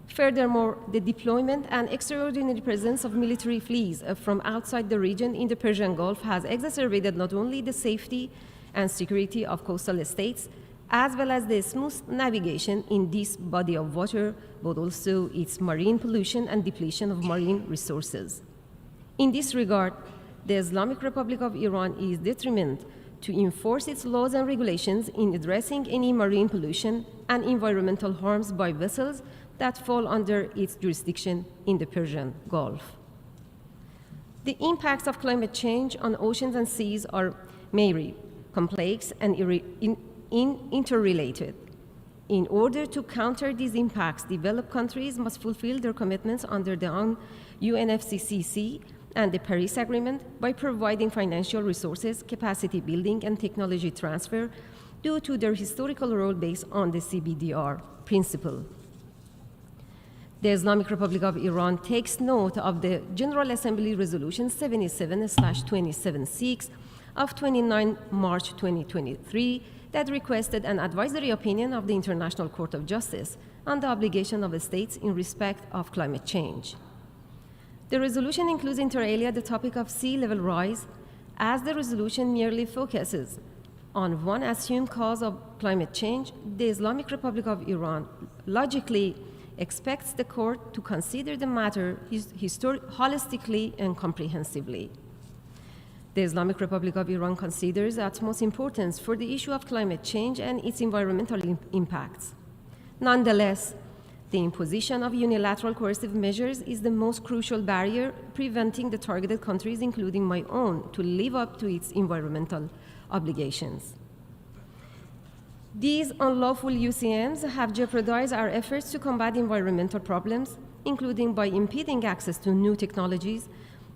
Furthermore, the deployment and extraordinary presence of military fleets from outside the region in the Persian Gulf has exacerbated not only the safety and security of coastal states, as well as the smooth navigation in this body of water, but also its marine pollution and depletion of marine resources. In this regard, the Islamic Republic of Iran is determined to enforce its laws and regulations in addressing any marine pollution and environmental harms by vessels that fall under its jurisdiction in the Persian Gulf. The impacts of climate change on oceans and seas are many, complex, and interrelated. In order to counter these impacts, developed countries must fulfill their commitments under the UNFCCC and the Paris Agreement by providing financial resources, capacity building, and technology transfer due to their historical role based on the CBDR principle. The Islamic Republic of Iran takes note of the General Assembly Resolution 77/276 of 29 March 2023 that requested an advisory opinion of the International Court of Justice on the obligation of states in respect of climate change. The resolution includes inter alia the topic of sea level rise, as the resolution merely focuses on one assumed cause of climate change. The Islamic Republic of Iran logically expects the court to consider the matter holistically and comprehensively. The Islamic Republic of Iran considers utmost importance for the issue of climate change and its environmental impacts. Nonetheless, the imposition of unilateral coercive measures is the most crucial barrier preventing the targeted countries, including my own, to live up to its environmental obligations. These unlawful UCMs have jeopardized our efforts to combat environmental problems, including by impeding access to new technologies,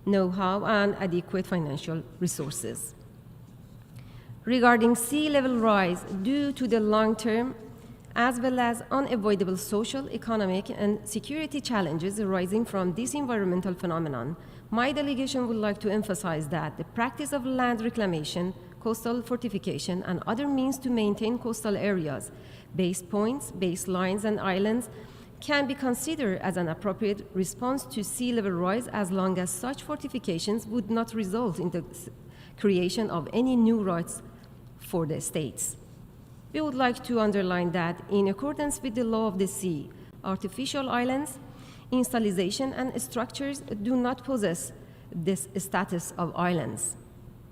know-how, and adequate financial resources. Regarding sea level rise, due to the long-term as well as unavoidable social, economic, and security challenges arising from this environmental phenomenon, my delegation would like to emphasize that the practice of land reclamation, coastal fortification, and other means to maintain coastal areas, base points, baselines, and islands can be considered as an appropriate response to sea level rise as long as such fortifications would not result in the creation of any new rights for the states. We would like to underline that in accordance with the law of the sea, artificial islands, installation, and structures do not possess this status of islands.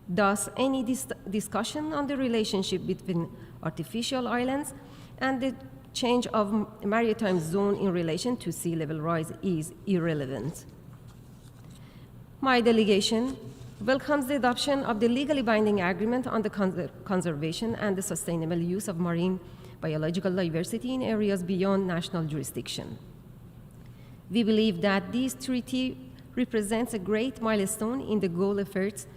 Thus, any discussion on the relationship between artificial islands and the change of maritime zone in relation to sea level rise is irrelevant. My delegation welcomes the adoption of the legally binding agreement on the conservation and the sustainable use of marine biological diversity in areas beyond national jurisdiction. We believe that this treaty represents a great milestone in the goal efforts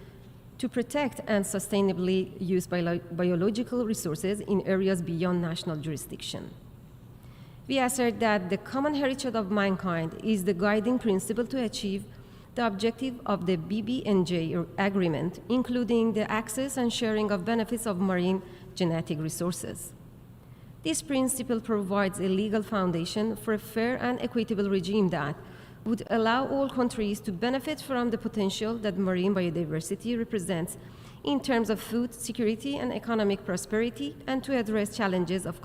to protect and sustainably use biological resources in areas beyond national jurisdiction. We assert that the common heritage of mankind is the guiding principle to achieve the objective of the BBNJ agreement, including the access and sharing of benefits of marine genetic resources. This principle provides a legal foundation for a fair and equitable regime that would allow all countries to benefit from the potential that marine biodiversity represents in terms of food security and economic prosperity, and to address challenges of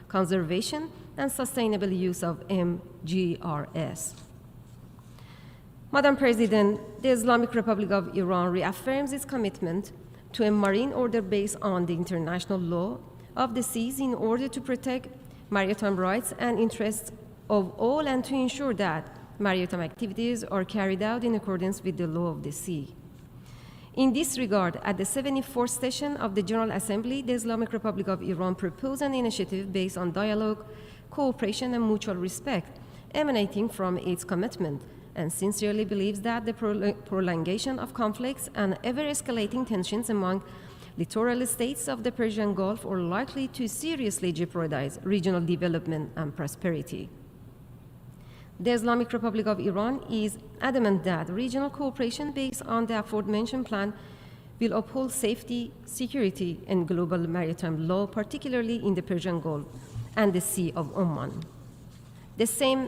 conservation and sustainable use of MGRS. Madam President, the Islamic Republic of Iran reaffirms its commitment to a marine order based on the international law of the seas in order to protect maritime rights and interests of all and to ensure that maritime activities are carried out in accordance with the law of the sea. In this regard, at the 74th session of the General Assembly, the Islamic Republic of Iran proposed an initiative based on dialogue, cooperation, and mutual respect emanating from its commitment, and sincerely believes that the prolongation of conflicts and ever-escalating tensions among littoral states of the Persian Gulf are likely to seriously jeopardize regional development and prosperity. The Islamic Republic of Iran is adamant that regional cooperation based on the aforementioned plan will uphold safety, security, and global maritime law, particularly in the Persian Gulf and the Sea of Oman. The same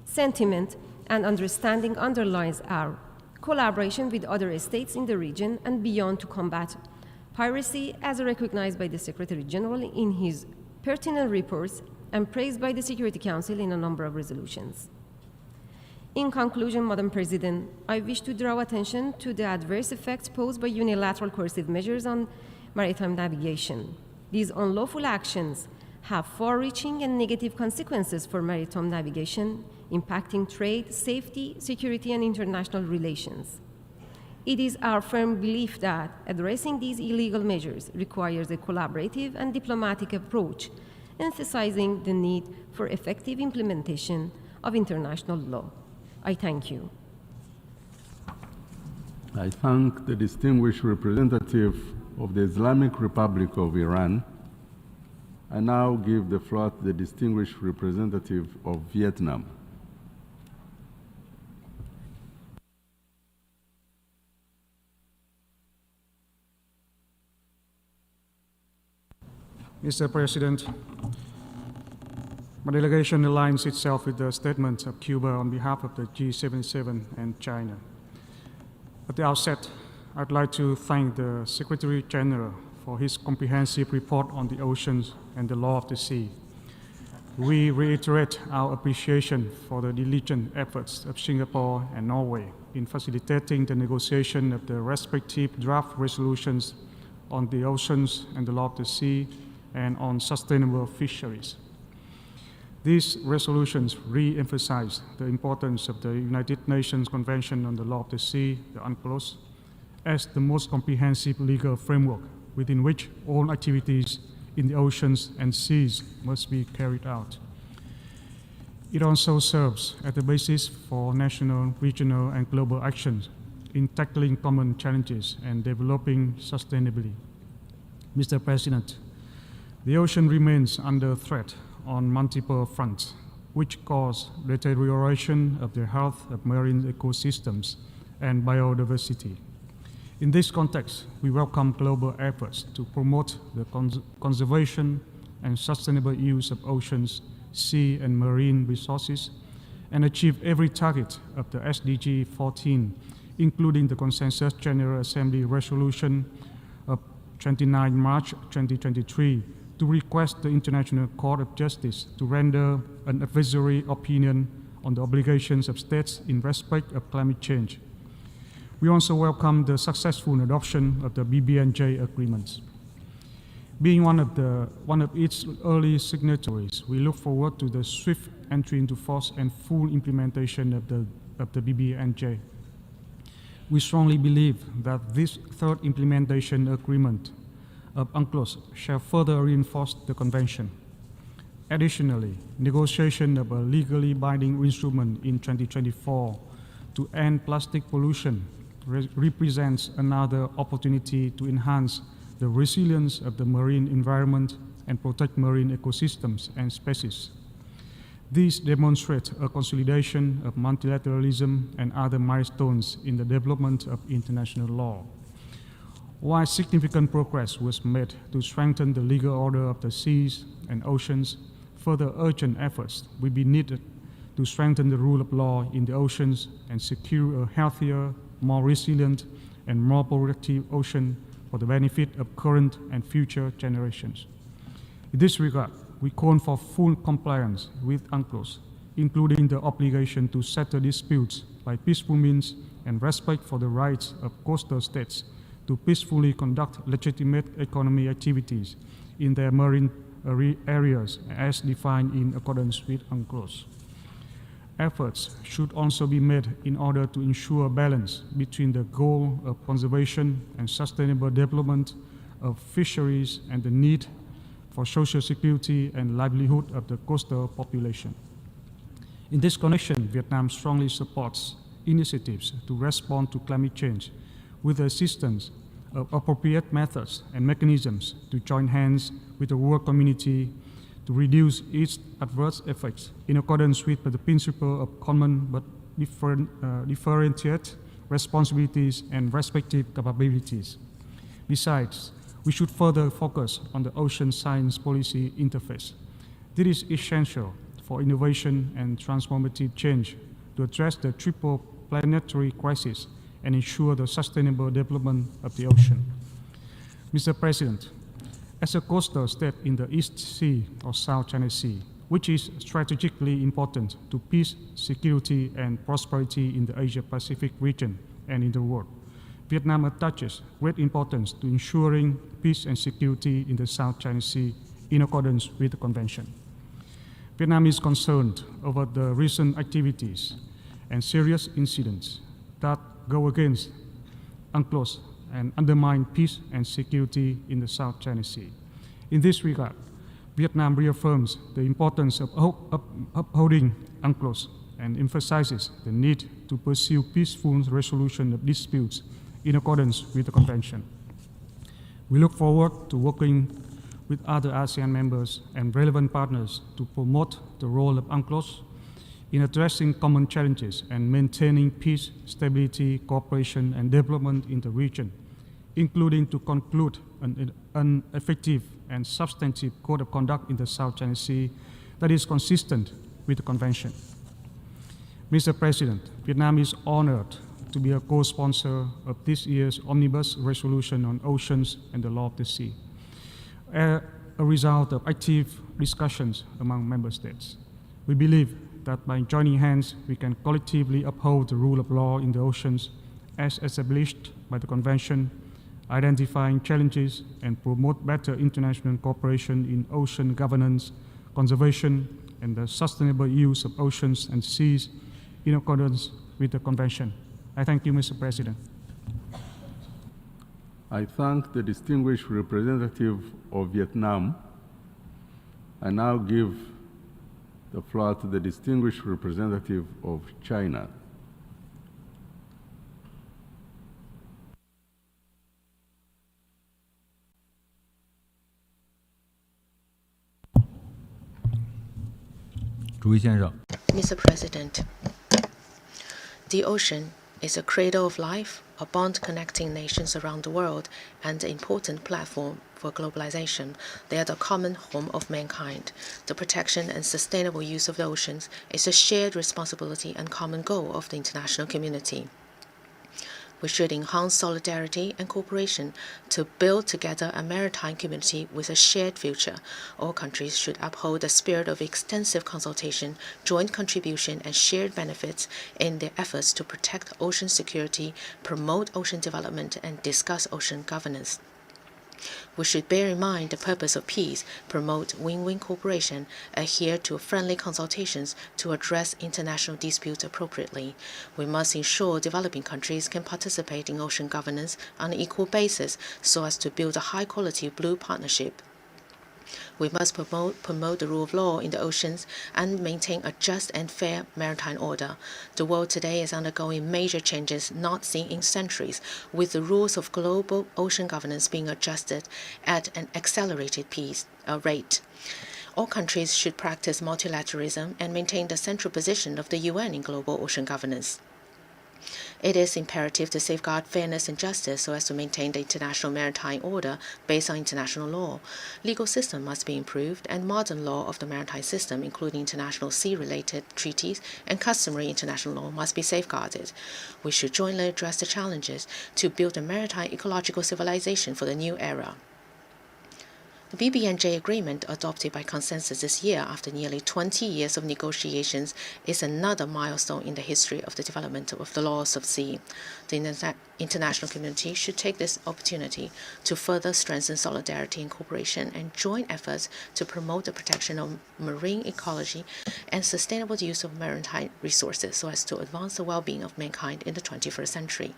sentiment and understanding underlies our collaboration with other states in the region and beyond to combat piracy, as recognized by the Secretary General in his pertinent reports and praised by the Security Council in a number of resolutions. In conclusion, Madam President, I wish to draw attention to the adverse effects posed by unilateral coercive measures on maritime navigation. These unlawful actions have far-reaching and negative consequences for maritime navigation, impacting trade, safety, security, and international relations. It is our firm belief that addressing these illegal measures requires a collaborative and diplomatic approach, emphasizing the need for effective implementation of international law. I thank you. I thank the distinguished representative of the Islamic Republic of Iran. I now give the floor to the distinguished representative of Vietnam. Mr. President, my delegation aligns itself with the statement of Cuba on behalf of the G77 and China. At the outset, I'd like to thank the Secretary General for his comprehensive report on the oceans and the law of the sea. We reiterate our appreciation for the diligent efforts of Singapore and Norway in facilitating the negotiation of the respective draft resolutions on the oceans and the law of the sea and on sustainable fisheries. These resolutions re-emphasize the importance of the United Nations Convention on the Law of the Sea, the UNCLOS, as the most comprehensive legal framework within which all activities in the oceans and seas must be carried out. It also serves as the basis for national, regional, and global actions in tackling common challenges and developing sustainably. Mr. President, the ocean remains under threat on multiple fronts, which cause deterioration of the health of marine ecosystems and biodiversity. In this context, we welcome global efforts to promote the conservation and sustainable use of oceans, sea, and marine resources, and achieve every target of the SDG 14, including the Consensus General Assembly Resolution of 29 March 2023, to request the International Court of Justice to render an advisory opinion on the obligations of states in respect of climate change. We also welcome the successful adoption of the BBNJ agreements. Being one of its early signatories, we look forward to the swift entry into force and full implementation of the BBNJ. We strongly believe that this third implementation agreement of UNCLOS shall further reinforce the convention. Additionally, negotiation of a legally binding instrument in 2024 to end plastic pollution represents another opportunity to enhance the resilience of the marine environment and protect marine ecosystems and species. These demonstrate a consolidation of multilateralism and other milestones in the development of international law. While significant progress was made to strengthen the legal order of the seas and oceans, further urgent efforts will be needed to strengthen the rule of law in the oceans and secure a healthier, more resilient, and more productive ocean for the benefit of current and future generations. In this regard, we call for full compliance with UNCLOS, including the obligation to settle disputes by peaceful means and respect for the rights of coastal states to peacefully conduct legitimate economic activities in their marine areas as defined in accordance with UNCLOS. Efforts should also be made in order to ensure balance between the goal of conservation and sustainable development of fisheries and the need for social security and livelihood of the coastal population. In this connection, Vietnam strongly supports initiatives to respond to climate change with the assistance of appropriate methods and mechanisms to join hands with the world community to reduce its adverse effects in accordance with the principle of common but differentiated responsibilities and respective capabilities. Besides, we should further focus on the ocean science policy interface. This is essential for innovation and transformative change to address the triple planetary crisis and ensure the sustainable development of the ocean. Mr. President, as a coastal state in the East Sea or South China Sea, which is strategically important to peace, security, and prosperity in the Asia-Pacific region and in the world, Vietnam attaches great importance to ensuring peace and security in the South China Sea in accordance with the Convention. Vietnam is concerned over the recent activities and serious incidents that go against UNCLOS and undermine peace and security in the South China Sea. In this regard, Vietnam reaffirms the importance of upholding UNCLOS and emphasizes the need to pursue peaceful resolution of disputes in accordance with the Convention. We look forward to working with other ASEAN members and relevant partners to promote the role of UNCLOS in addressing common challenges and maintaining peace, stability, cooperation, and development in the region, including to conclude an effective and substantive code of conduct in the South China Sea that is consistent with the Convention. Mr. President, Vietnam is honored to be a co-sponsor of this year's Omnibus Resolution on Oceans and the Law of the Sea, a result of active discussions among member states. We believe that by joining hands, we can collectively uphold the rule of law in the oceans as established by the Convention, identifying challenges and promote better international cooperation in ocean governance, conservation, and the sustainable use of oceans and seas in accordance with the Convention. I thank you, Mr. President. I thank the distinguished representative of Vietnam. I now give the floor to the distinguished representative of China. Mr. President, the ocean is a cradle of life, a bond connecting nations around the world, and an important platform for globalization. They are the common home of mankind. The protection and sustainable use of the oceans is a shared responsibility and common goal of the international community. We should enhance solidarity and cooperation to build together a maritime community with a shared future. All countries should uphold the spirit of extensive consultation, joint contribution, and shared benefits in their efforts to protect ocean security, promote ocean development, and discuss ocean governance. We should bear in mind the purpose of peace, promote win-win cooperation, adhere to friendly consultations to address international disputes appropriately. We must ensure developing countries can participate in ocean governance on an equal basis so as to build a high-quality blue partnership. We must promote the rule of law in the oceans and maintain a just and fair maritime order. The world today is undergoing major changes not seen in centuries, with the rules of global ocean governance being adjusted at an accelerated rate. All countries should practice multilateralism and maintain the central position of the UN in global ocean governance. It is imperative to safeguard fairness and justice so as to maintain the international maritime order based on international law. Legal system must be improved, and modern law of the maritime system, including international sea-related treaties and customary international law, must be safeguarded. We should jointly address the challenges to build a maritime ecological civilization for the new era. The BBNJ agreement, adopted by consensus this year after nearly 20 years of negotiations, is another milestone in the history of the development of the laws of sea. The international community should take this opportunity to further strengthen solidarity and cooperation and joint efforts to promote the protection of marine ecology and sustainable use of maritime resources so as to advance the well-being of mankind in the 21st century.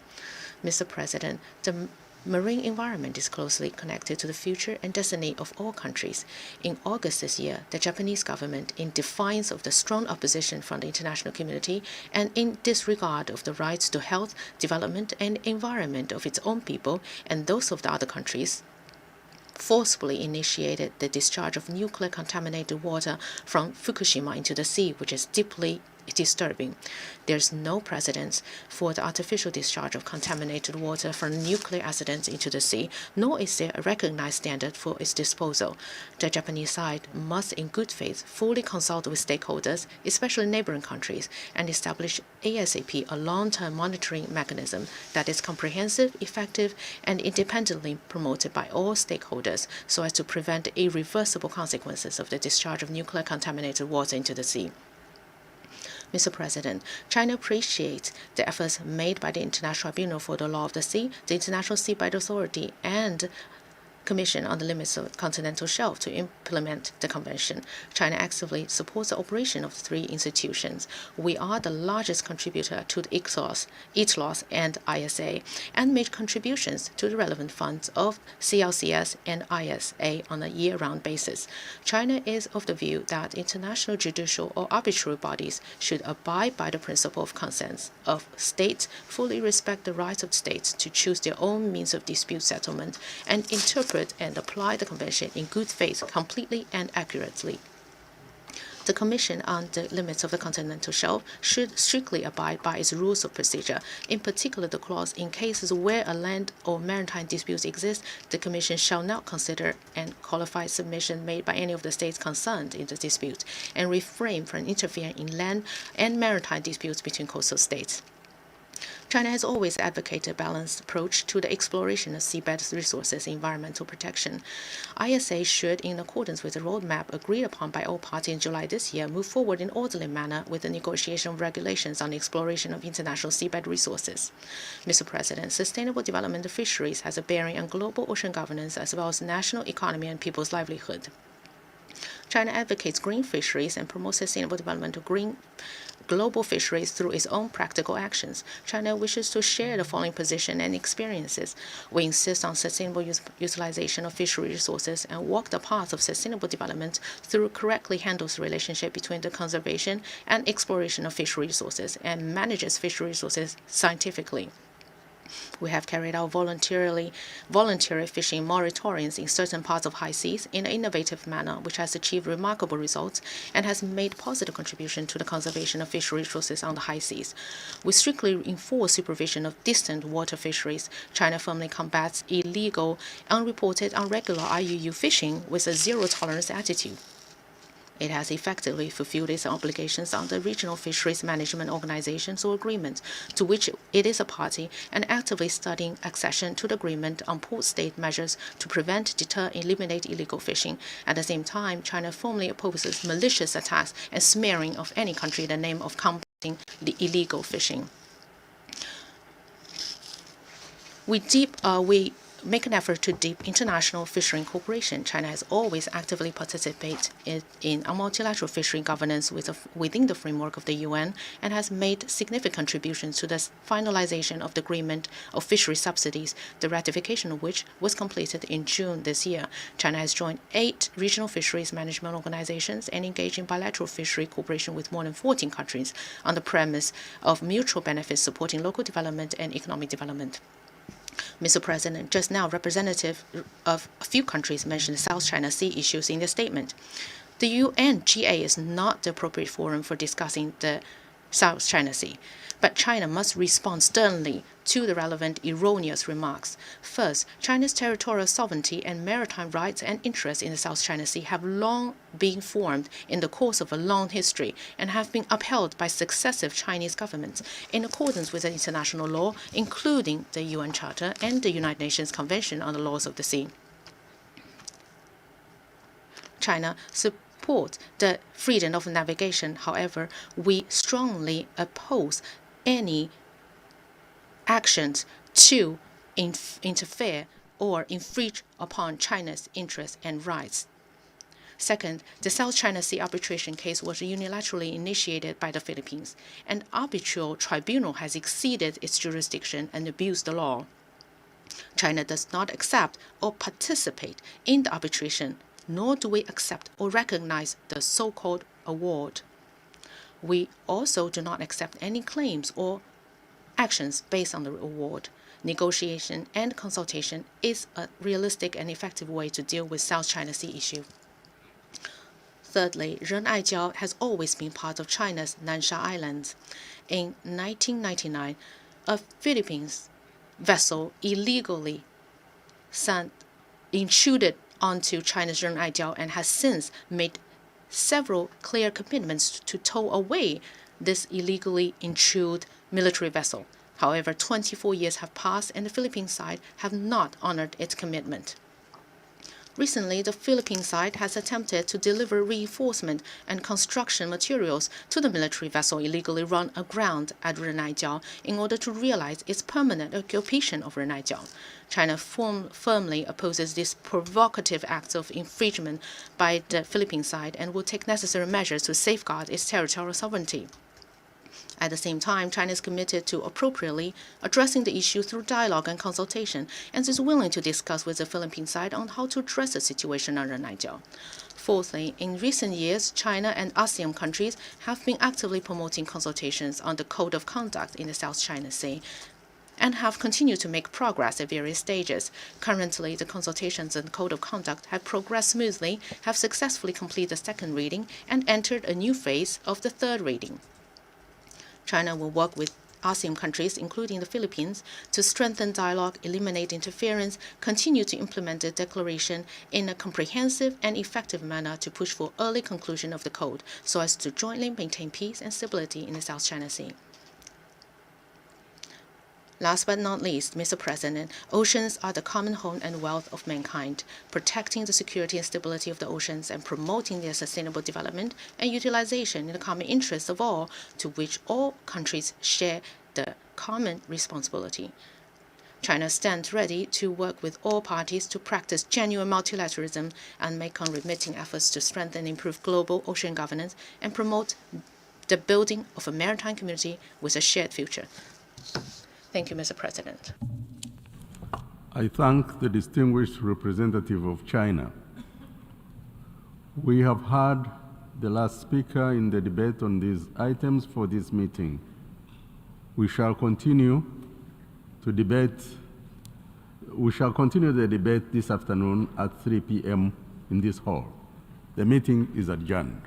Mr. President, the marine environment is closely connected to the future and destiny of all countries. In August this year, the Japanese government, in defiance of the strong opposition from the international community and in disregard of the rights to health, development, and environment of its own people and those of the other countries, forcibly initiated the discharge of nuclear contaminated water from Fukushima into the sea, which is deeply disturbing. There is no precedent for the artificial discharge of contaminated water from nuclear accidents into the sea, nor is there a recognized standard for its disposal. The Japanese side must, in good faith, fully consult with stakeholders, especially neighboring countries, and establish ASAP a long-term monitoring mechanism that is comprehensive, effective, and independently promoted by all stakeholders so as to prevent the irreversible consequences of the discharge of nuclear contaminated water into the sea. Mr. President, China appreciates the efforts made by the International Tribunal for the Law of the Sea, the International Seabed Authority, and Commission on the Limits of the Continental Shelf to implement the Convention. China actively supports the operation of the three institutions. We are the largest contributor to the ITLOS and ISA, and made contributions to the relevant funds of CLCS and ISA on a year-round basis. China is of the view that international judicial or arbitrary bodies should abide by the principle of consent of states, fully respect the rights of states to choose their own means of dispute settlement, and interpret and apply the Convention in good faith, completely and accurately. The Commission on the Limits of the Continental Shelf should strictly abide by its rules of procedure, in particular the clause in cases where a land or maritime disputes exist, the Commission shall not consider and qualify submission made by any of the states concerned in the dispute, and refrain from interfering in land and maritime disputes between coastal states. China has always advocated a balanced approach to the exploration of seabed resources and environmental protection. ISA should, in accordance with the roadmap agreed upon by all parties in July this year, move forward in an orderly manner with the negotiation of regulations on the exploration of international seabed resources. Mr. President, sustainable development of fisheries has a bearing on global ocean governance as well as national economy and people's livelihood. China advocates green fisheries and promotes sustainable development of green global fisheries through its own practical actions. China wishes to share the following position and experiences. We insist on sustainable utilization of fishery resources and walk the path of sustainable development through correctly handles the relationship between the conservation and exploration of fishery resources and manages fishery resources scientifically. We have carried out voluntary fishing moratoriums in certain parts of high seas in an innovative manner, which has achieved remarkable results and has made positive contribution to the conservation of fishery resources on the high seas. We strictly enforce supervision of distant water fisheries. China firmly combats illegal, unreported, irregular IUU fishing with a zero-tolerance attitude. It has effectively fulfilled its obligations under regional fisheries management organizations or agreements to which it is a party, and actively studying accession to the agreement on port state measures to prevent, deter, and eliminate illegal fishing. At the same time, China firmly opposes malicious attacks and smearing of any country in the name of combating the illegal fishing. We make an effort to deepen international fishery cooperation. China has always actively participated in a multilateral fishery governance within the framework of the UN and has made significant contributions to the finalization of the agreement of fishery subsidies, the ratification of which was completed in June this year. China has joined 8 regional fisheries management organizations and engaged in bilateral fishery cooperation with more than 14 countries on the premise of mutual benefits supporting local development and economic development. Mr. President, just now, representatives of a few countries mentioned the South China Sea issues in their statement. The UNGA is not the appropriate forum for discussing the South China Sea. But China must respond sternly to the relevant erroneous remarks. First, China's territorial sovereignty and maritime rights and interests in the South China Sea have long been formed in the course of a long history and have been upheld by successive Chinese governments in accordance with the international law, including the UN Charter and the United Nations Convention on the Laws of the Sea. China supports the freedom of navigation. However, we strongly oppose any actions to interfere or infringe upon China's interests and rights. Second, the South China Sea arbitration case was unilaterally initiated by the Philippines. An arbitral tribunal has exceeded its jurisdiction and abused the law. China does not accept or participate in the arbitration, nor do we accept or recognize the so-called award. We also do not accept any claims or actions based on the award. Negotiation and consultation is a realistic and effective way to deal with South China Sea issue. Thirdly, Renaijiao has always been part of China's Nansha Islands. In 1999, a Philippines vessel illegally intruded onto China's Renaijiao and has since made several clear commitments to tow away this illegally intruded military vessel. However, 24 years have passed and the Philippine side have not honored its commitment. Recently, the Philippine side has attempted to deliver reinforcement and construction materials to the military vessel illegally run aground at Renaijiao in order to realize its permanent occupation of Renaijiao. China firmly opposes this provocative act of infringement by the Philippine side and will take necessary measures to safeguard its territorial sovereignty. At the same time, China is committed to appropriately addressing the issue through dialogue and consultation, and is willing to discuss with the Philippine side on how to address the situation on Renaijiao. Fourthly, in recent years, China and ASEAN countries have been actively promoting consultations on the Code of Conduct in the South China Sea and have continued to make progress at various stages. Currently, the consultations on the Code of Conduct have progressed smoothly, have successfully completed the second reading, and entered a new phase of the third reading. China will work with ASEAN countries, including the Philippines, to strengthen dialogue, eliminate interference, continue to implement the declaration in a comprehensive and effective manner to push for early conclusion of the Code, so as to jointly maintain peace and stability in the South China Sea. Last but not least, Mr. President, oceans are the common home and wealth of mankind. Protecting the security and stability of the oceans and promoting their sustainable development and utilization in the common interest of all, to which all countries share the common responsibility. China stands ready to work with all parties to practice genuine multilateralism and make unremitting efforts to strengthen and improve global ocean governance and promote the building of a maritime community with a shared future. Thank you, Mr. President. I thank the distinguished representative of China. We have heard the last speaker in the debate on these items for this meeting. We shall continue the debate this afternoon at 3 p.m. in this hall. The meeting is adjourned.